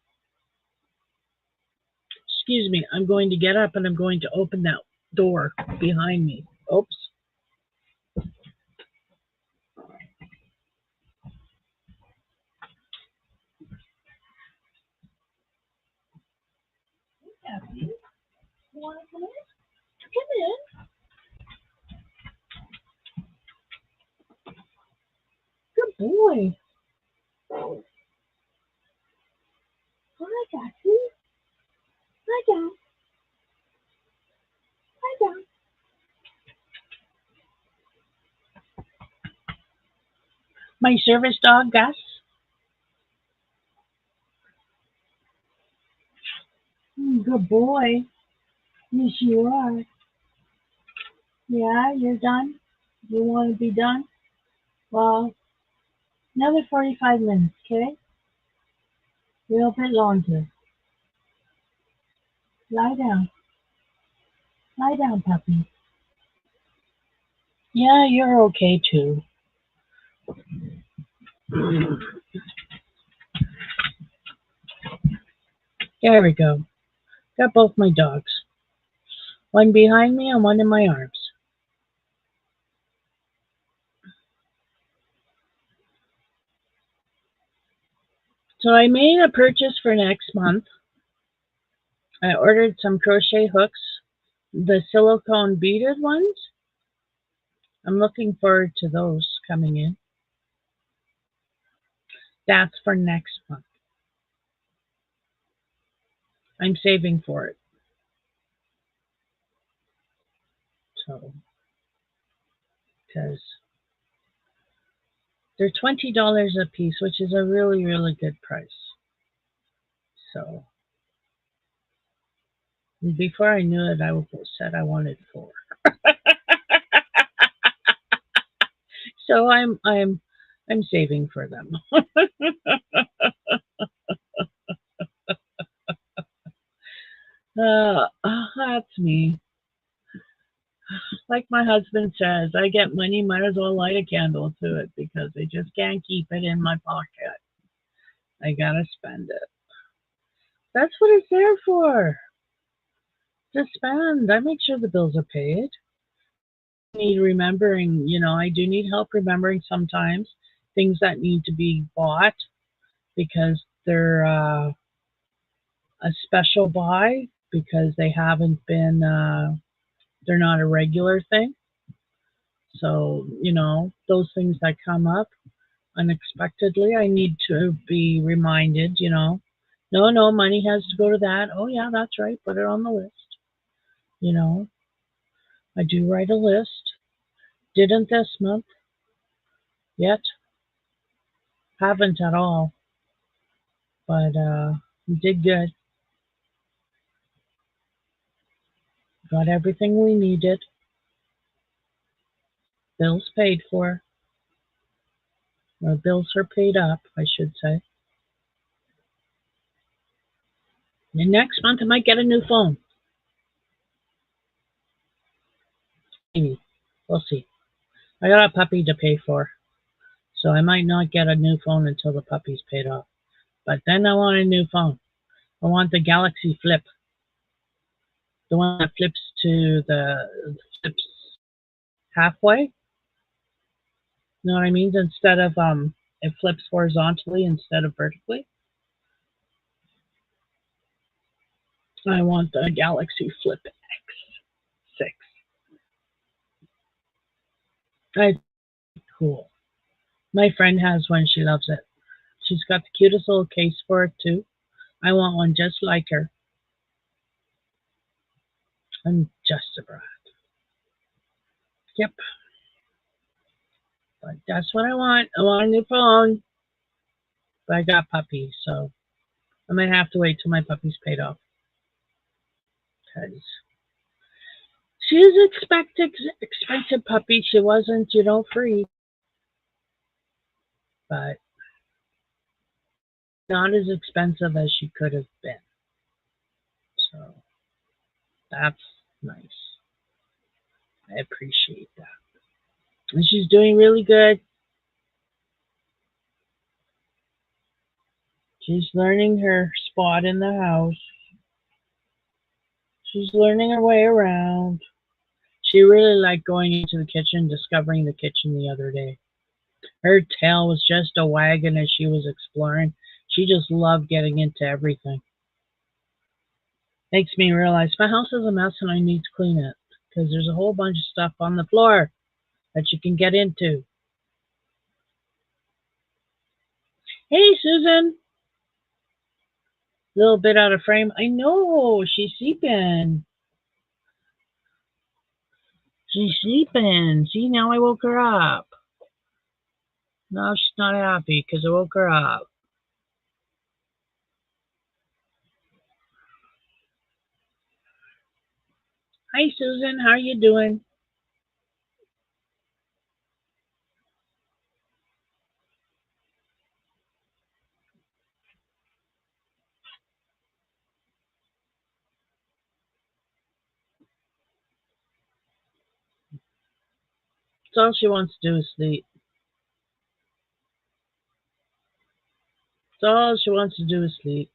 Excuse me, I'm going to get up and I'm going to open that door behind me. Oops. Abby, you want to come in? Come in. Good boy. Hi, Gatsy. Hi, Dad. Hi, Dad. My service dog, Gus. Good boy. Yes, you are. Yeah, you're done? You want to be done? Well, another 45 minutes, okay? A little bit longer. Lie down. Lie down, puppy. Yeah, you're okay too. There we go. Got both my dogs. One behind me and one in my arms. So I made a purchase for next month. I ordered some crochet hooks, the silicone beaded ones. I'm looking forward to those coming in. That's for next month. I'm saving for it. So, because they're $20 a piece, which is a really, really good price. So, before I knew it, I said I wanted 4. So I'm saving for them. That's me. Like my husband says, I get money, might as well light a candle to it because I just can't keep it in my pocket. I gotta spend it. That's what it's there for. To spend. I make sure the bills are paid. I need remembering, I do need help remembering sometimes things that need to be bought because they're a special buy because they haven't been, they're not a regular thing. So, those things that come up unexpectedly, I need to be reminded, no, money has to go to that. Oh, yeah, that's right. Put it on the list. You know, I do write a list. Didn't this month yet. Haven't at all. But did good. Got everything we needed. Bills paid for. Or bills are paid up, I should say. And next month I might get a new phone. Maybe. We'll see. I got a puppy to pay for. So I might not get a new phone until the puppy's paid off. But then I want a new phone. I want the Galaxy Flip. The one that flips to the flips halfway. You know what I mean? Instead of it flips horizontally instead of vertically. I want the Galaxy Flip X6. It's cool. My friend has one. She loves it. She's got the cutest little case for it too. I want one just like her. I'm just a brat. Yep, but that's what I want. I want a new phone, but I got puppies, so I might have to wait till my puppy's paid off because she's expensive puppy. She wasn't, free, but not as expensive as she could have been. So that's nice. I appreciate that. And she's doing really good. She's learning her spot in the house. She's learning her way around. She really liked going into the kitchen, discovering the kitchen the other day. Her tail was just a wagging as she was exploring. She just loved getting into everything. Makes me realize my house is a mess and I need to clean it because there's a whole bunch of stuff on the floor that you can get into. Hey, Susan. A little bit out of frame. I know. She's sleeping. She's sleeping. See, now I woke her up. No, she's not happy because I woke her up. Hi, Susan. How are you doing? That's all she wants to do is sleep. That's all she wants to do is sleep.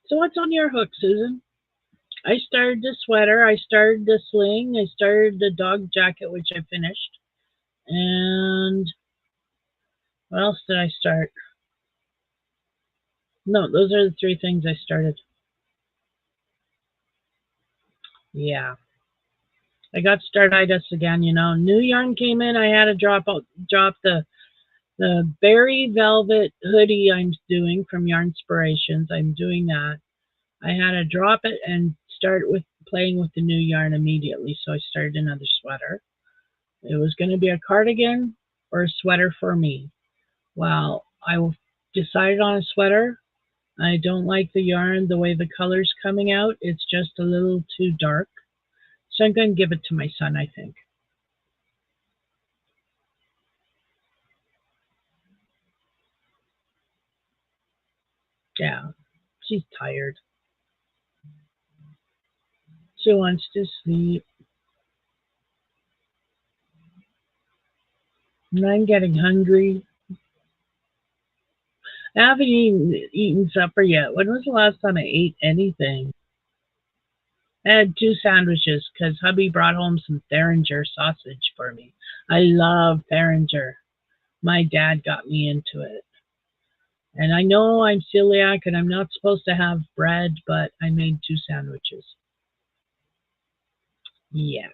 So what's on your hook, Susan? I started the sweater. I started the sling. I started the dog jacket, which I finished. And what else did I start? No, those are the three things I started. Yeah. I got startitis again, New yarn came in. I had to drop the berry velvet hoodie I'm doing from Yarnspirations. I'm doing that. I had to drop it and start with playing with the new yarn immediately. So I started another sweater. It was going to be a cardigan or a sweater for me. Well, I decided on a sweater. I don't like the yarn, the way the color's coming out. It's just a little too dark. So I'm going to give it to my son, I think. Yeah, she's tired. She wants to sleep. And I'm getting hungry. I haven't eaten supper yet. When was the last time I ate anything? I had two sandwiches because hubby brought home some Theringer sausage for me. I love Theringer. My dad got me into it. And I know I'm celiac and I'm not supposed to have bread, but I made two sandwiches. Yeah,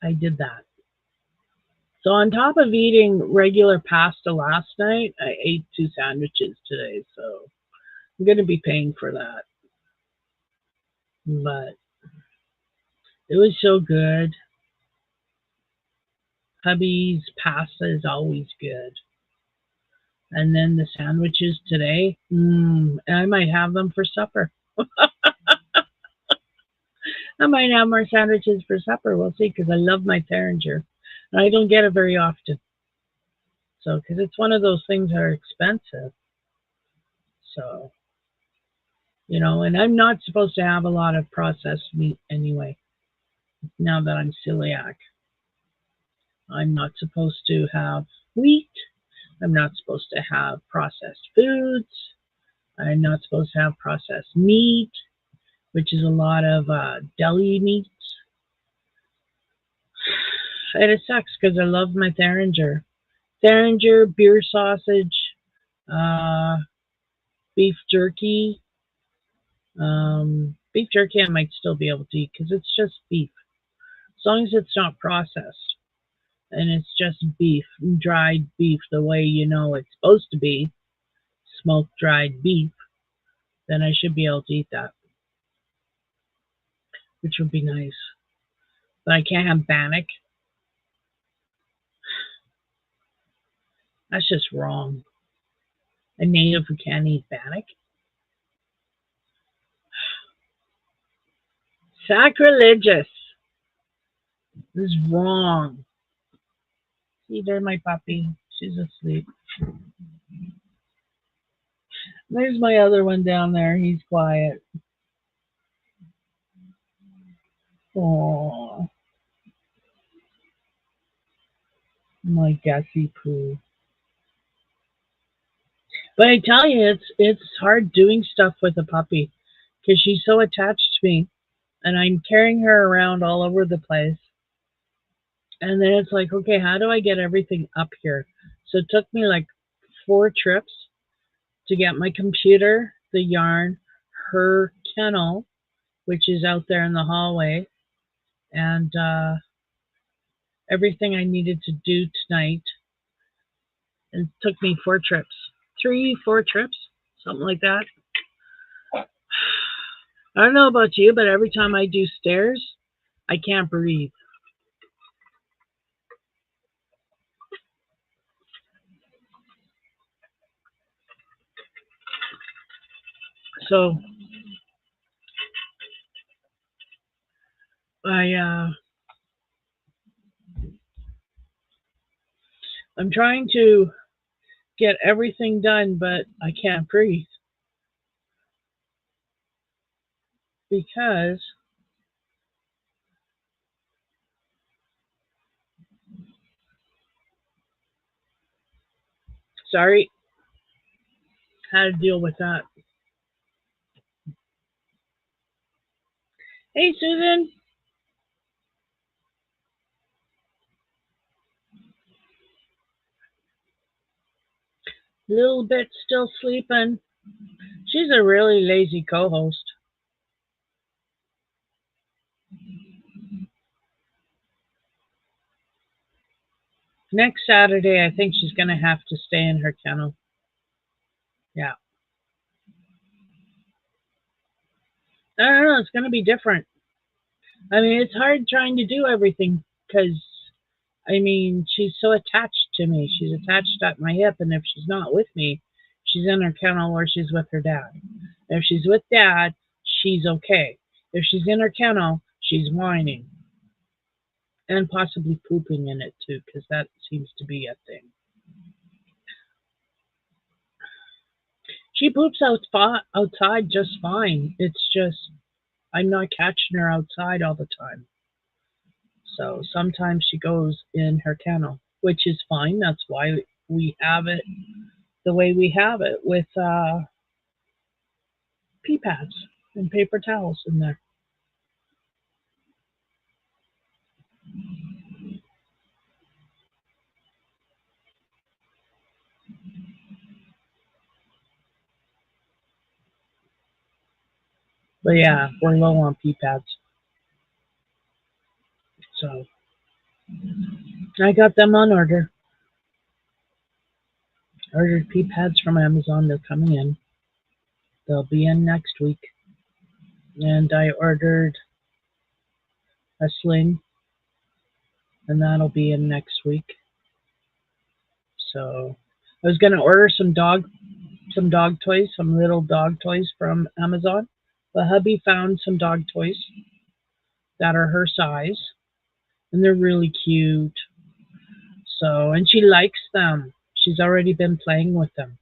I did that. So on top of eating regular pasta last night, I ate two sandwiches today. So I'm going to be paying for that. But it was so good. Hubby's pasta is always good. And then the sandwiches today, I might have them for supper. I might have more sandwiches for supper. We'll see, because I love my Theringer. And I don't get it very often. So, because it's one of those things that are expensive. So, and I'm not supposed to have a lot of processed meat anyway, now that I'm celiac. I'm not supposed to have wheat. I'm not supposed to have processed foods. I'm not supposed to have processed meat, which is a lot of deli meats. And it sucks because I love my Theringer. Theringer, beer sausage, uh, beef jerky, Beef jerky I might still be able to eat because it's just beef. As long as it's not processed and it's just beef, dried beef the way you know it's supposed to be, smoked dried beef, then I should be able to eat that, which would be nice. But I can't have bannock. That's just wrong. A native who can't eat bannock? Sacrilegious. This is wrong. See, there's my puppy. She's asleep. There's my other one down there. He's quiet. Oh, my Gussie poo. But I tell you, it's hard doing stuff with a puppy because she's so attached to me, and I'm carrying her around all over the place. And then it's like, okay, how do I get everything up here? So it took me like 4 trips to get my computer, the yarn, her kennel, which is out there in the hallway, and everything I needed to do tonight. And it took me 4 trips. 3, 4 trips, something like that. I don't know about you, but every time I do stairs, I can't breathe. So I'm trying to get everything done, but I can't breathe because sorry, how to deal with that. Hey, Susan. Little bit still sleeping. She's a really lazy co-host. Next Saturday, I think she's going to have to stay in her kennel. Yeah. I don't know. It's going to be different. I mean, it's hard trying to do everything because, I mean, she's so attached to me. She's attached at my hip, and if she's not with me, she's in her kennel or she's with her dad. If she's with dad, she's okay. If she's in her kennel, she's whining and possibly pooping in it too, because that seems to be a thing. She poops outside just fine. It's just I'm not catching her outside all the time. So sometimes she goes in her kennel, which is fine. That's why we have it the way we have it with pee pads and paper towels in there. But yeah, we're low on pee pads. So I got them on order. Ordered pee pads from Amazon. They're coming in. They'll be in next week. And I ordered a sling, and that'll be in next week. So I was gonna order some dog toys, some little dog toys from Amazon. But hubby found some dog toys that are her size, and they're really cute. So, and she likes them. She's already been playing with them.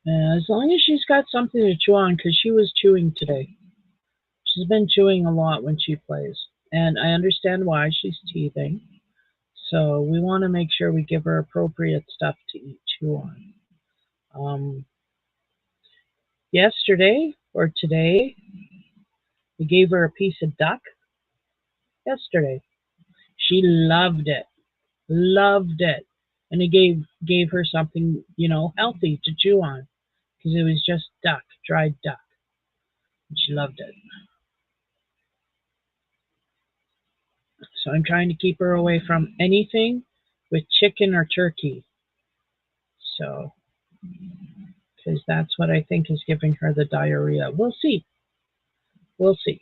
As long as she's got something to chew on, because she was chewing today. She's been chewing a lot when she plays, and I understand why she's teething. So we want to make sure we give her appropriate stuff to chew on. Yesterday or today, we gave her a piece of duck. Yesterday, she loved it, and it gave her something healthy to chew on because it was just duck, dried duck. And she loved it. So I'm trying to keep her away from anything with chicken or turkey. So, because that's what I think is giving her the diarrhea. We'll see. We'll see.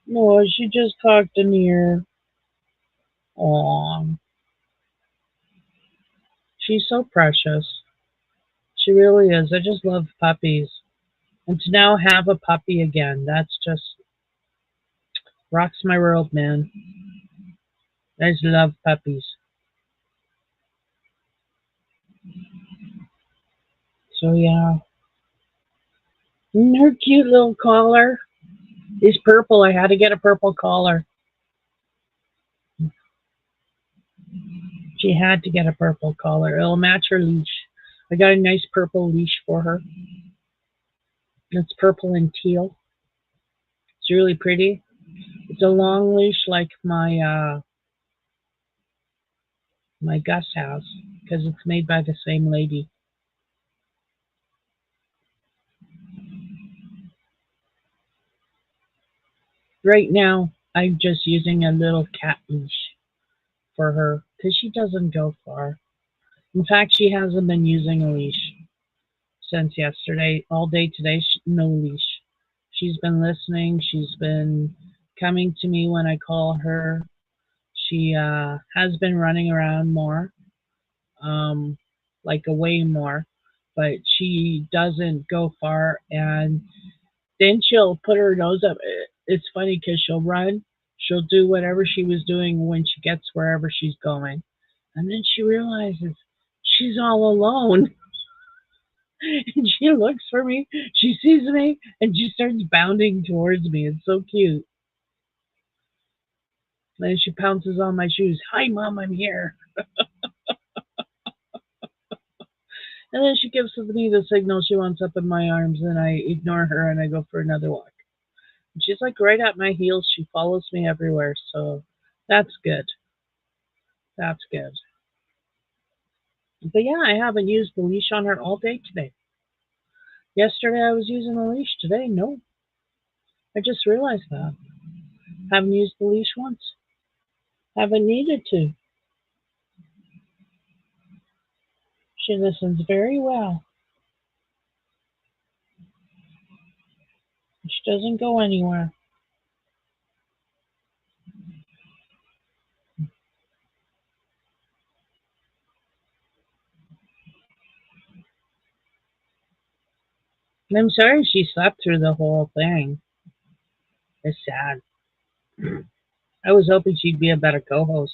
No, she just cocked an ear. Aw, she's so precious. She really is. I just love puppies. And to now have a puppy again, that's just rocks my world, man. I just love puppies. So yeah. And her cute little collar is purple. I had to get a purple collar. She had to get a purple collar. It'll match her leash. I got a nice purple leash for her. It's purple and teal. It's really pretty. It's a long leash like my Gus has because it's made by the same lady. Right now, I'm just using a little cat leash for her because she doesn't go far. In fact, she hasn't been using a leash since yesterday. All day today, no leash. She's been listening. She's been coming to me when I call her. She has been running around more, um, like away more, but she doesn't go far. And then she'll put her nose up. It's funny because she'll run, she'll do whatever she was doing when she gets wherever she's going. And then she realizes she's all alone. And she looks for me, she sees me, and she starts bounding towards me. It's so cute. And then she pounces on my shoes. Hi, Mom, I'm here. And then she gives me the signal she wants up in my arms, and I ignore her and I go for another walk. And she's like right at my heels. She follows me everywhere, so that's good. That's good. But yeah, I haven't used the leash on her all day today. Yesterday I was using the leash. Today, no. I just realized that. Haven't used the leash once. Haven't needed to. She listens very well. She doesn't go anywhere. I'm sorry she slept through the whole thing. It's sad. I was hoping she'd be a better co-host.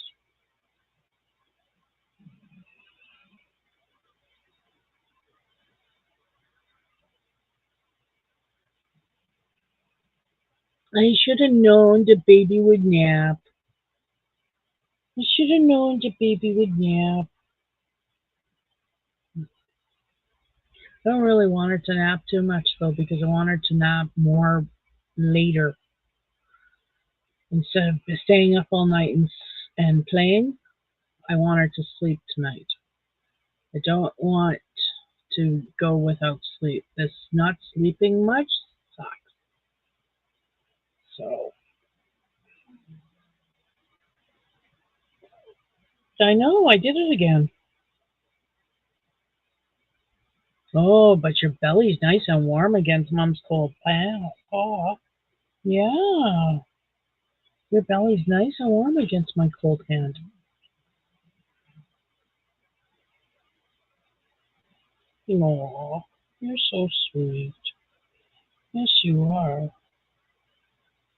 I should have known the baby would nap. I should have known the baby would nap. I don't really want her to nap too much though because I want her to nap more later instead of staying up all night and playing. I want her to sleep tonight. I don't want to go without sleep. This not sleeping much sucks. So I know I did it again. Oh, but your belly's nice and warm against Mom's cold paw. Oh, yeah. Your belly's nice and warm against my cold hand. Aw, you're so sweet. Yes, you are.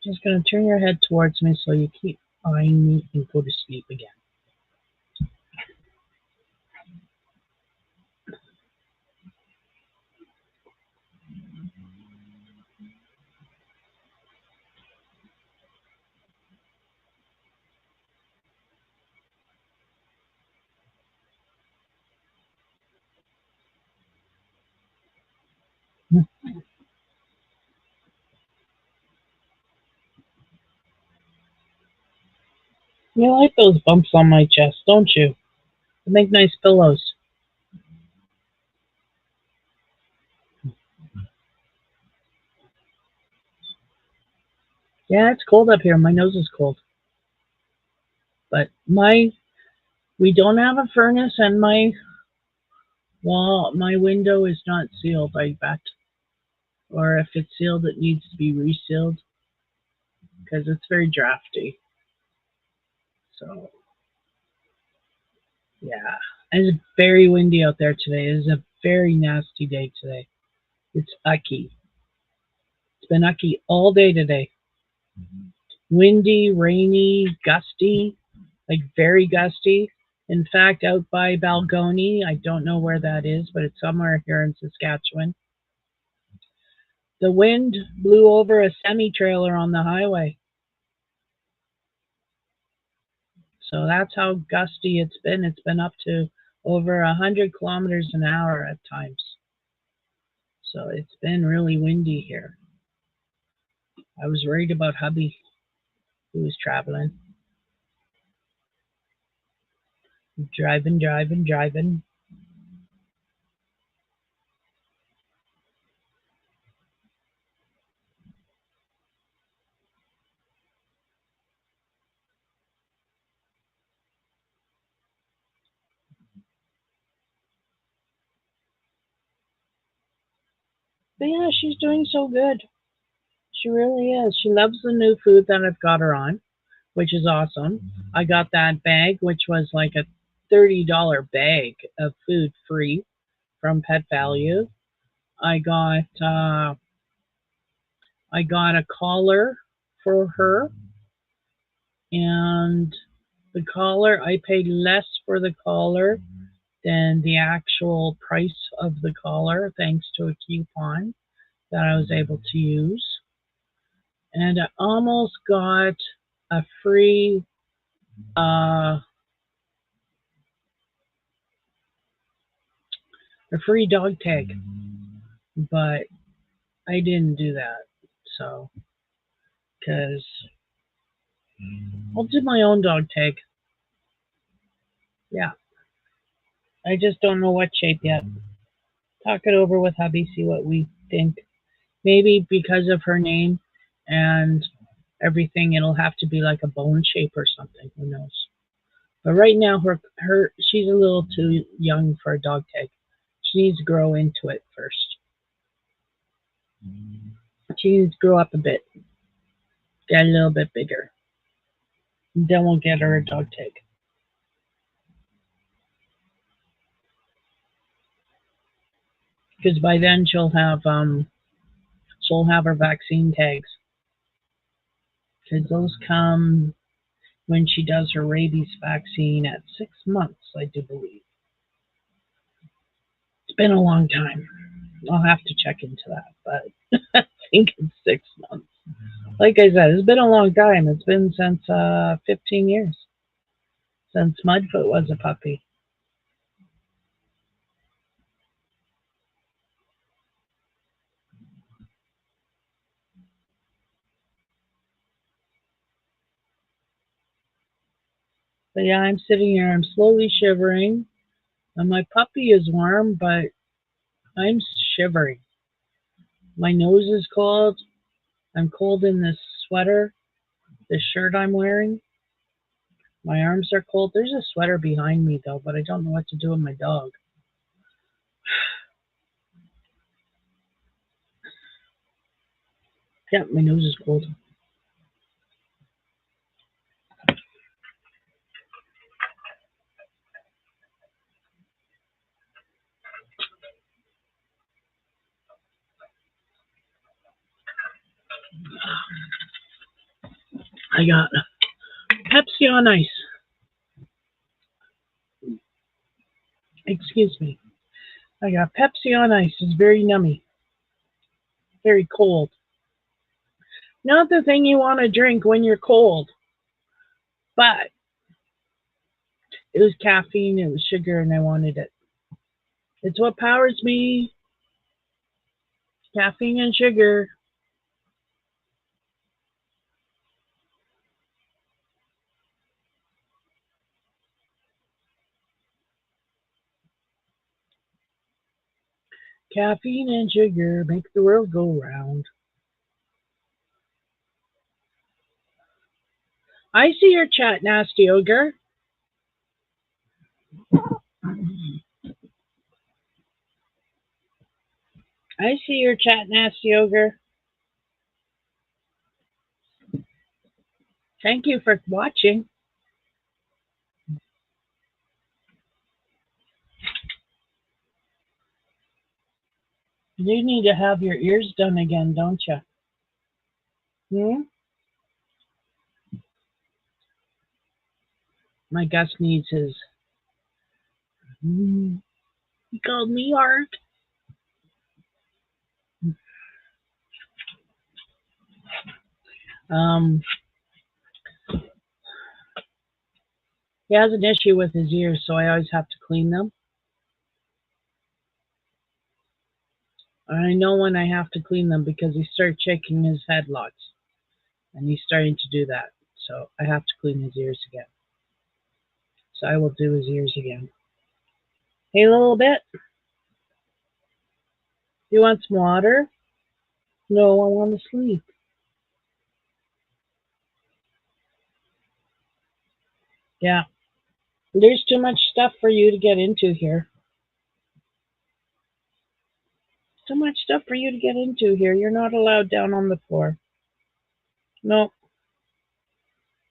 Just gonna turn your head towards me so you keep eyeing me and go to sleep again. You like those bumps on my chest, don't you? They make nice pillows. Yeah, it's cold up here. My nose is cold. But we don't have a furnace and my window is not sealed, I bet. Or if it's sealed, it needs to be resealed because it's very drafty. So, yeah. It's very windy out there today. It is a very nasty day today. It's ucky. It's been ucky all day today. Windy, rainy, gusty, like very gusty. In fact, out by Balgony, I don't know where that is, but it's somewhere here in Saskatchewan. The wind blew over a semi trailer on the highway. So that's how gusty it's been. It's been up to over 100 kilometers an hour at times. So it's been really windy here. I was worried about hubby who was traveling. Driving, driving, driving. But yeah, she's doing so good. She really is. She loves the new food that I've got her on, which is awesome. I got that bag, which was like a $30 bag of food free from Pet Value. I got uh, I got a collar for her, and the collar I paid less for the collar than the actual price of the collar, thanks to a coupon that I was able to use. And I almost got a free uh, a free dog tag, but I didn't do that. So, because I'll do my own dog tag. Yeah, I just don't know what shape yet. Talk it over with hubby, see what we think. Maybe because of her name and everything, it'll have to be like a bone shape or something. Who knows? But right now, her she's a little too young for a dog tag. She needs to grow into it first. She needs to grow up a bit, get a little bit bigger. Then we'll get her a dog tag. Because by then she'll have her vaccine tags. Because those come when she does her rabies vaccine at 6 months, I do believe. It's been a long time. I'll have to check into that, but I think it's 6 months. Like I said, it's been a long time. It's been since 15 years since Mudfoot was a puppy. But yeah, I'm sitting here. I'm slowly shivering. And my puppy is warm, but I'm shivering. My nose is cold. I'm cold in this sweater, this shirt I'm wearing. My arms are cold. There's a sweater behind me though, but I don't know what to do with my dog. Yeah, my nose is cold. I got Pepsi on ice. Excuse me. I got Pepsi on ice. It's very nummy, very cold. Not the thing you want to drink when you're cold, but it was caffeine, it was sugar, and I wanted it. It's what powers me. Caffeine and sugar. Caffeine and sugar make the world go round. I see your chat, Nasty Ogre. I see your chat, Nasty Ogre. Thank you for watching. You need to have your ears done again, don't you? My Gus needs his. He called me Art. He has an issue with his ears, so I always have to clean them. I know when I have to clean them because he started shaking his head lots, and he's starting to do that. So I have to clean his ears again. So I will do his ears again. Hey, little bit. You want some water? No, I want to sleep. Yeah. There's too much stuff for you to get into here. Too much stuff for you to get into here. You're not allowed down on the floor. No,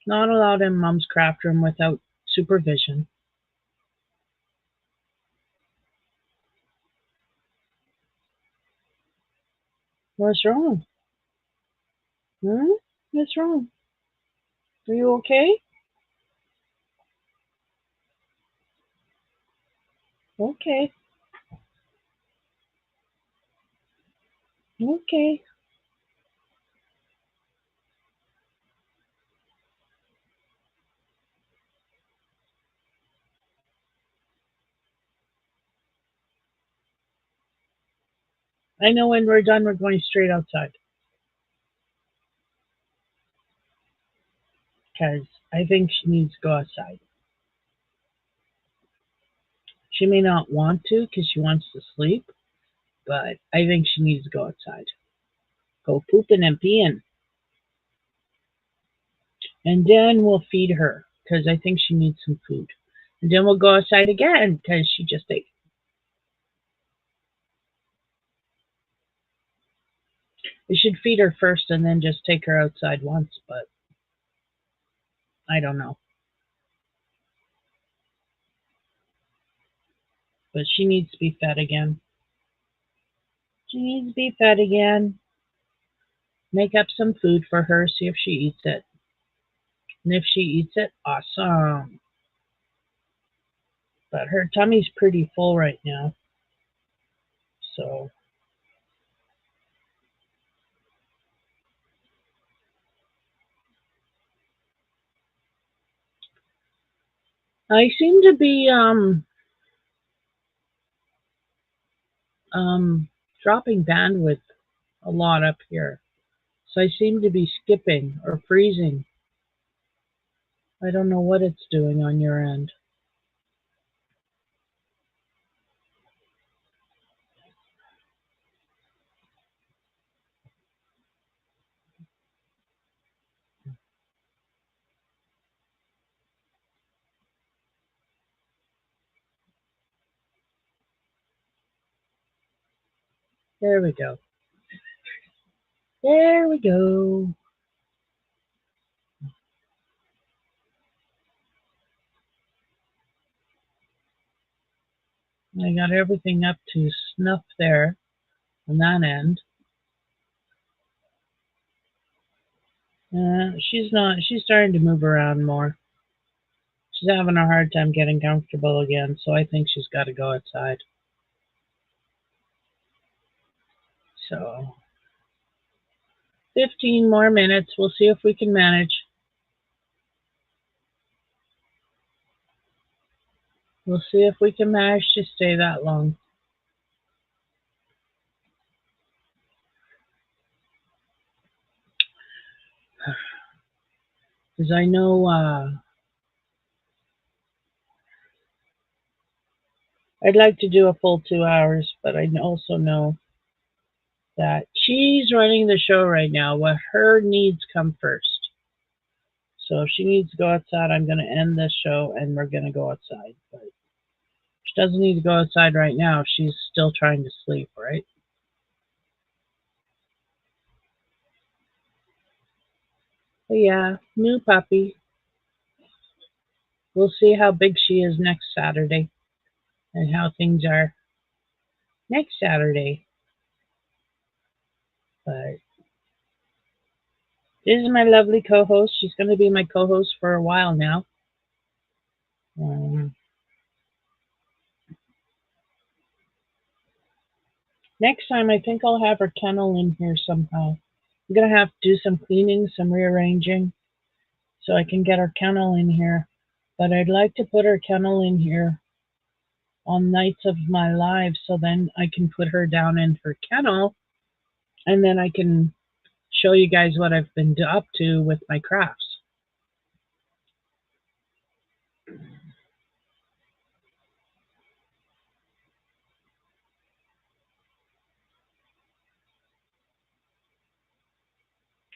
not allowed in Mom's craft room without supervision. What's wrong? What's wrong? Are you okay? Okay. Okay. I know when we're done, we're going straight outside. Because I think she needs to go outside. She may not want to because she wants to sleep, but I think she needs to go outside. Go pooping and peeing. And then we'll feed her because I think she needs some food. And then we'll go outside again because she just ate. We should feed her first and then just take her outside once, but I don't know. But she needs to be fed again. She needs to be fed again. Make up some food for her, see if she eats it. And if she eats it, awesome. But her tummy's pretty full right now. So I seem to be dropping bandwidth a lot up here. So I seem to be skipping or freezing. I don't know what it's doing on your end. There we go. There we go. I got everything up to snuff there on that end. She's not. She's starting to move around more. She's having a hard time getting comfortable again, so I think she's got to go outside. So 15 more minutes. We'll see if we can manage. We'll see if we can manage to stay that long. Because I know I'd like to do a full 2 hours, but I also know that she's running the show right now. What her needs come first. So if she needs to go outside, I'm going to end this show and we're going to go outside. But she doesn't need to go outside right now if she's still trying to sleep, right? But yeah, new puppy. We'll see how big she is next Saturday and how things are next Saturday. But this is my lovely co-host. She's going to be my co-host for a while now. Um, Next time, I think I'll have her kennel in here somehow. I'm going to have to do some cleaning, some rearranging, so I can get her kennel in here. But I'd like to put her kennel in here on nights of my live so then I can put her down in her kennel and then I can show you guys what I've been up to with my crafts.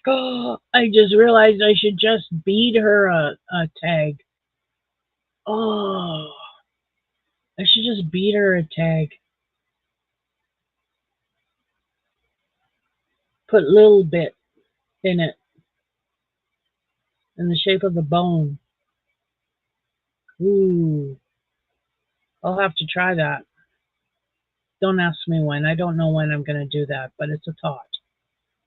Oh, I just realized I should just bead her a tag. Oh, I should just bead her a tag. Put a little bit in it in the shape of a bone. Ooh, I'll have to try that. Don't ask me when. I don't know when I'm going to do that, but it's a thought.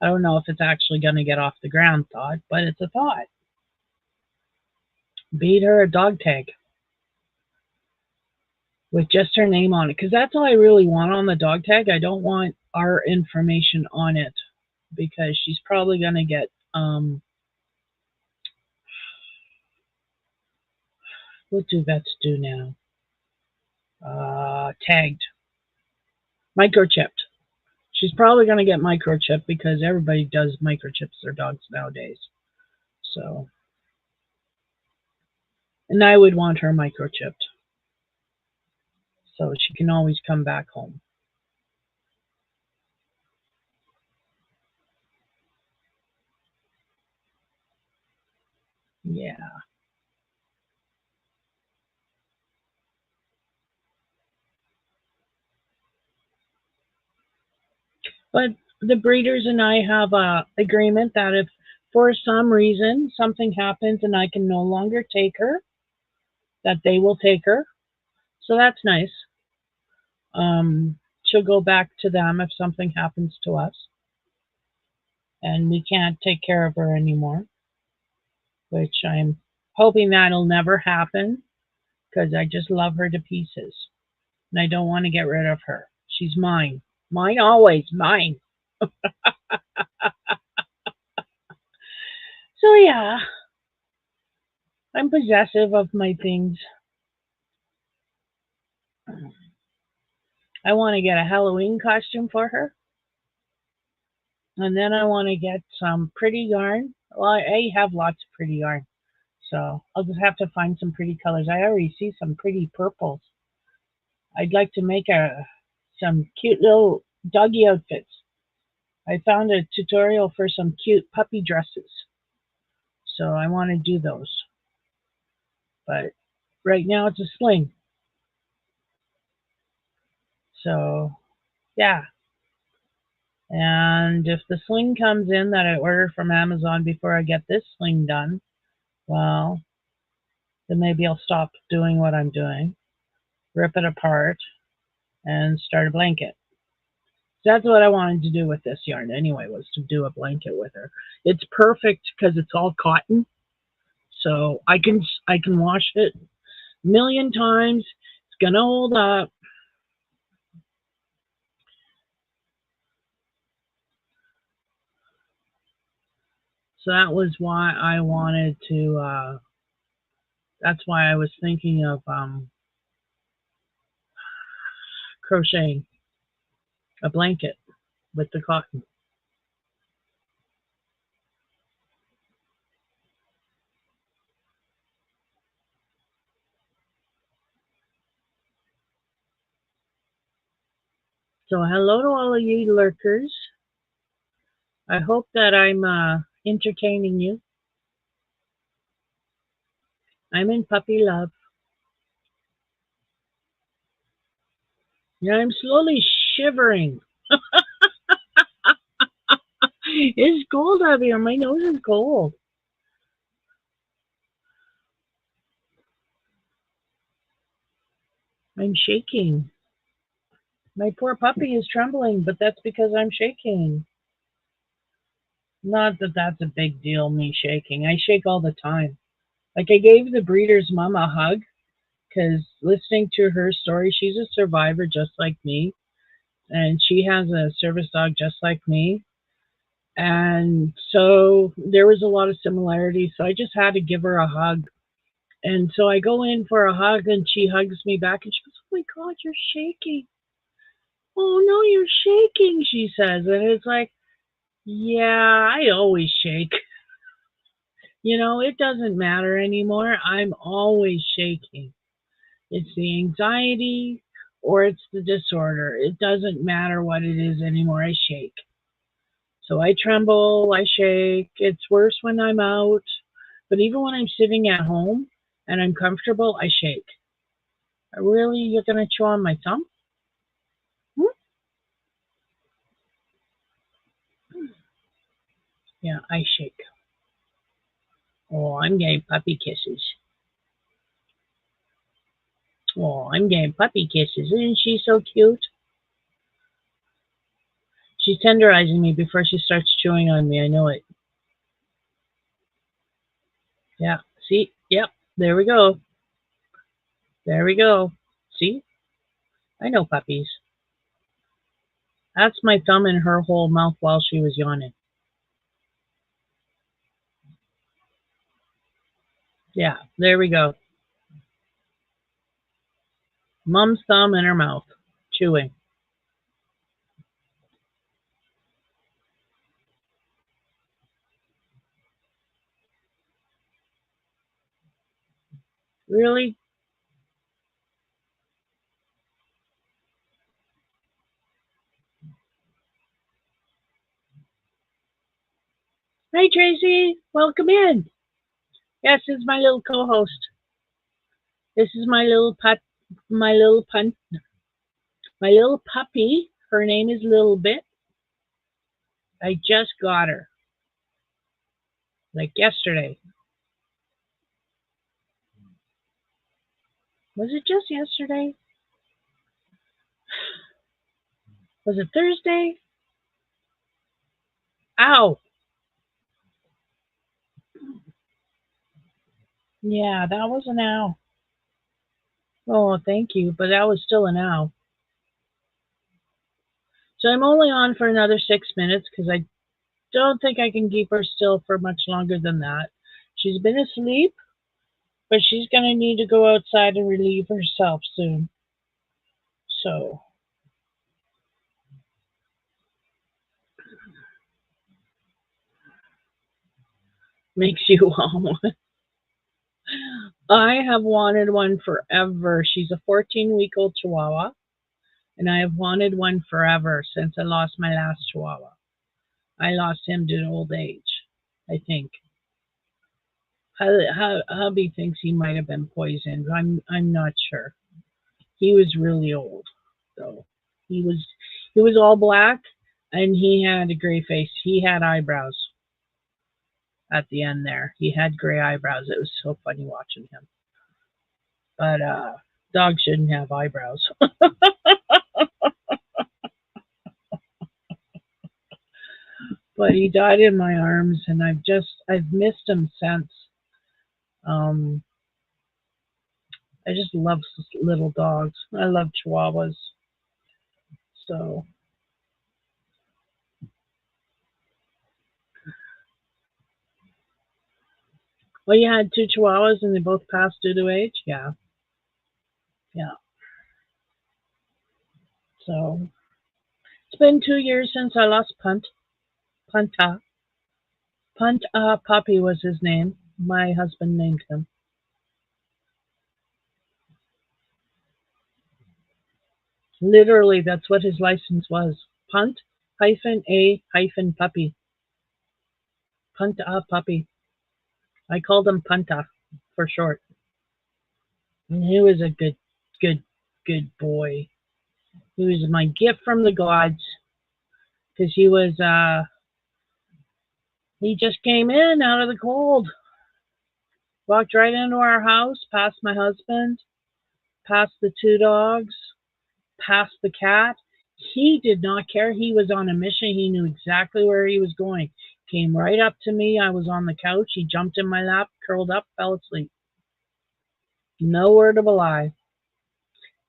I don't know if it's actually going to get off the ground thought, but it's a thought. Beat her a dog tag with just her name on it, because that's all I really want on the dog tag. I don't want our information on it because she's probably going to get what do vets do now? Tagged, microchipped. She's probably going to get microchipped because everybody does microchips their dogs nowadays. So, and I would want her microchipped so she can always come back home. Yeah. But the breeders and I have a agreement that if for some reason something happens and I can no longer take her, that they will take her. So that's nice. She'll go back to them if something happens to us and we can't take care of her anymore, which I'm hoping that'll never happen because I just love her to pieces and I don't want to get rid of her. She's mine. Mine always, mine. So yeah, I'm possessive of my things. I want to get a Halloween costume for her. And then I want to get some pretty yarn. Well, I have lots of pretty yarn. So I'll just have to find some pretty colors. I already see some pretty purples. I'd like to make some cute little doggy outfits. I found a tutorial for some cute puppy dresses. So I want to do those. But right now it's a sling. So yeah. And if the sling comes in that I ordered from Amazon before I get this sling done, well, then maybe I'll stop doing what I'm doing, rip it apart, and start a blanket. That's what I wanted to do with this yarn anyway, was to do a blanket with her. It's perfect because it's all cotton, so I can wash it a million times. It's gonna hold up. So that was why I wanted to. That's why I was thinking of crocheting a blanket with the cotton. So, hello to all of you lurkers. I hope that I'm entertaining you. I'm in puppy love. Yeah, I'm slowly shivering. It's cold out here. My nose is cold. I'm shaking. My poor puppy is trembling, but that's because I'm shaking. Not that that's a big deal, me shaking. I shake all the time. Like, I gave the breeder's mom a hug because listening to her story, she's a survivor just like me, and she has a service dog just like me. And so there was a lot of similarities. So I just had to give her a hug. And so I go in for a hug and she hugs me back and she goes, "Oh my God, you're shaking. Oh no, you're shaking," she says. And it's like, yeah, I always shake. It doesn't matter anymore. I'm always shaking. It's the anxiety or it's the disorder. It doesn't matter what it is anymore. I shake. So I tremble, I shake. It's worse when I'm out. But even when I'm sitting at home and I'm comfortable, I shake. Really? You're going to chew on my thumb? Hmm? Yeah, I shake. Oh, I'm getting puppy kisses. Oh, I'm getting puppy kisses. Isn't she so cute? She's tenderizing me before she starts chewing on me. I know it. Yeah. See? Yep. There we go. There we go. See? I know puppies. That's my thumb in her whole mouth while she was yawning. Yeah. There we go. Mom's thumb in her mouth. Chewing. Really? Hey, Tracy. Welcome in. Yes, this is my little co-host. This is my little pun, my little puppy. Her name is Little Bit. I just got her, like yesterday. Was it just yesterday? Was it Thursday? Ow. Yeah, that was an ow. Oh, thank you, but that was still an ow. So I'm only on for another 6 minutes because I don't think I can keep her still for much longer than that. She's been asleep, but she's going to need to go outside and relieve herself soon. So, makes you home. I have wanted one forever. She's a 14-week-old Chihuahua, and I have wanted one forever since I lost my last Chihuahua. I lost him to old age, I think. Hubby thinks he might have been poisoned. I'm not sure. He was really old, though. He was all black, and he had a gray face. He had eyebrows at the end there. He had gray eyebrows. It was so funny watching him. But dogs shouldn't have eyebrows. But he died in my arms, and I've missed him since. Um, I just love little dogs. I love Chihuahuas. So, well, you had two Chihuahuas, and they both passed due to age. Yeah, yeah. So it's been 2 years since I lost Punta. Punt Puppy was his name. My husband named him. Literally, that's what his license was. Punt hyphen a hyphen puppy. Punta puppy. I called him Punta for short. And he was a good, good boy. He was my gift from the gods because he just came in out of the cold, walked right into our house, past my husband, past the two dogs, past the cat. He did not care. He was on a mission. He knew exactly where he was going. Came right up to me. I was on the couch. He jumped in my lap, curled up, fell asleep. No word of a lie.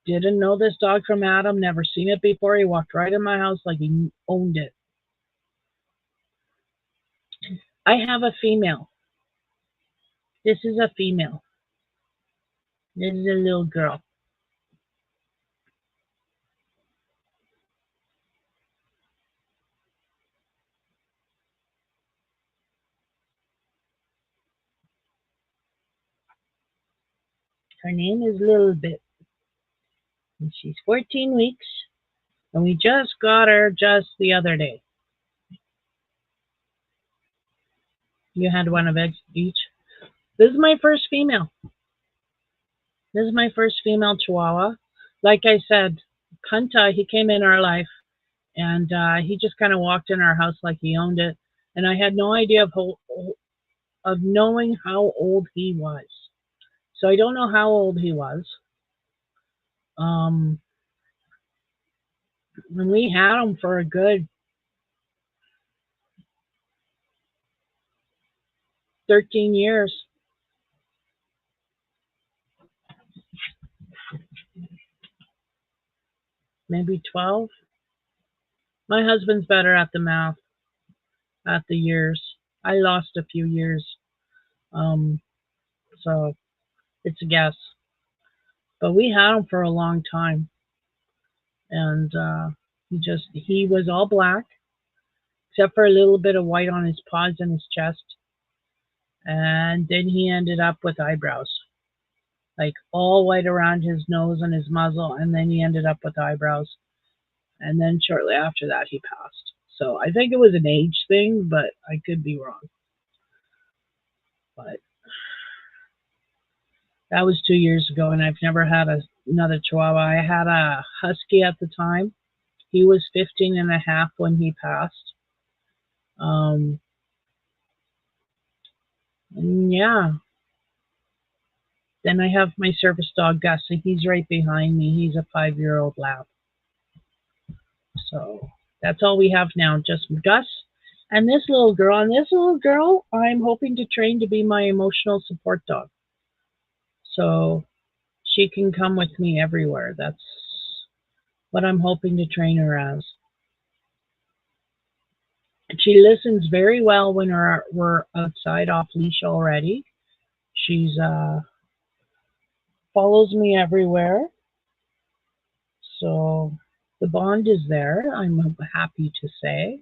Didn't know this dog from Adam. Never seen it before. He walked right in my house like he owned it. I have a female. This is a female. This is a little girl. Her name is Little Bit. And she's 14 weeks. And we just got her just the other day. You had one of each. This is my first female. This is my first female Chihuahua. Like I said, Punta, he came in our life and he just kind of walked in our house like he owned it. And I had no idea of knowing how old he was. So I don't know how old he was. And we had him for a good 13 years. Maybe 12. My husband's better at the math, at the years. I lost a few years. So it's a guess. But we had him for a long time. And he was all black, except for a little bit of white on his paws and his chest. And then he ended up with eyebrows, like all white around his nose and his muzzle. And then he ended up with eyebrows. And then shortly after that, he passed. So I think it was an age thing, but I could be wrong. But that was 2 years ago, and I've never had another Chihuahua. I had a Husky at the time. He was 15 and a half when he passed. And yeah. Then I have my service dog, Gus. He's right behind me. He's a 5-year-old lab. So that's all we have now, just Gus and this little girl. And this little girl, I'm hoping to train to be my emotional support dog. So she can come with me everywhere. That's what I'm hoping to train her as. She listens very well when we're outside off leash already. She's follows me everywhere. So the bond is there, I'm happy to say.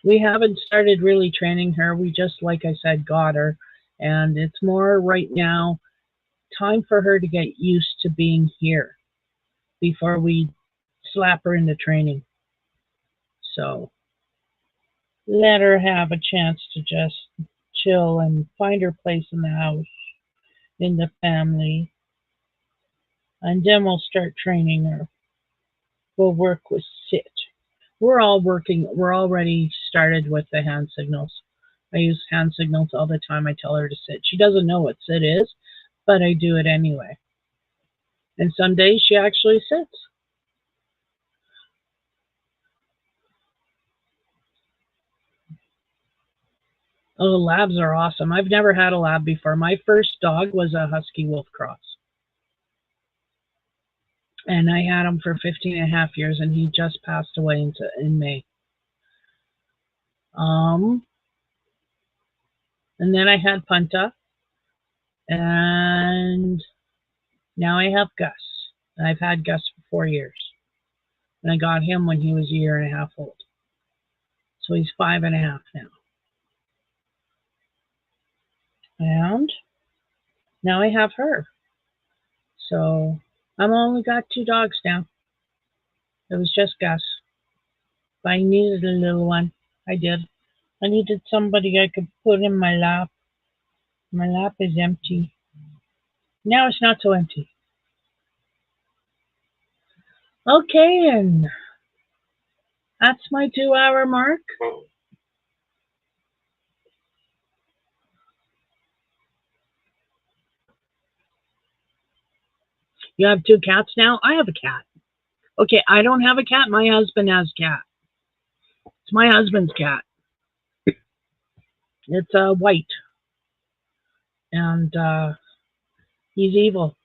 We haven't started really training her. We just, like I said, got her. And it's more right now time for her to get used to being here before we slap her into training. So let her have a chance to just chill and find her place in the house, in the family. And then we'll start training her. We'll work with sit. We're already started with the hand signals. I use hand signals all the time. I tell her to sit. She doesn't know what sit is, but I do it anyway. And some days she actually sits. Oh, labs are awesome. I've never had a lab before. My first dog was a Husky Wolf Cross. And I had him for 15 and a half years, and he just passed away in May. And then I had Punta, and now I have Gus. And I've had Gus for 4 years. And I got him when he was a year and a half old. So he's 5.5 now. And now I have her. So I've only got 2 dogs now. It was just Gus. But I needed a little one. I did. I needed somebody I could put in my lap. My lap is empty. Now it's not so empty. Okay, and that's my 2 hour mark. You have 2 cats now? I have a cat. Okay, I don't have a cat. My husband has a cat. It's my husband's cat. It's white, and he's evil.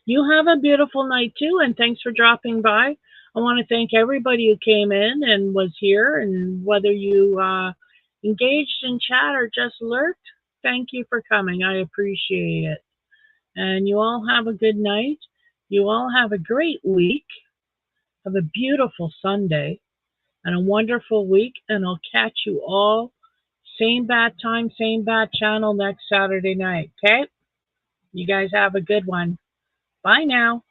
You have a beautiful night too, and thanks for dropping by. I want to thank everybody who came in and was here, and whether you engaged in chat or just lurked, thank you for coming. I appreciate it. And you all have a good night. You all have a great week. Have a beautiful Sunday and a wonderful week. And I'll catch you all same bad time, same bad channel next Saturday night. Okay? You guys have a good one. Bye now.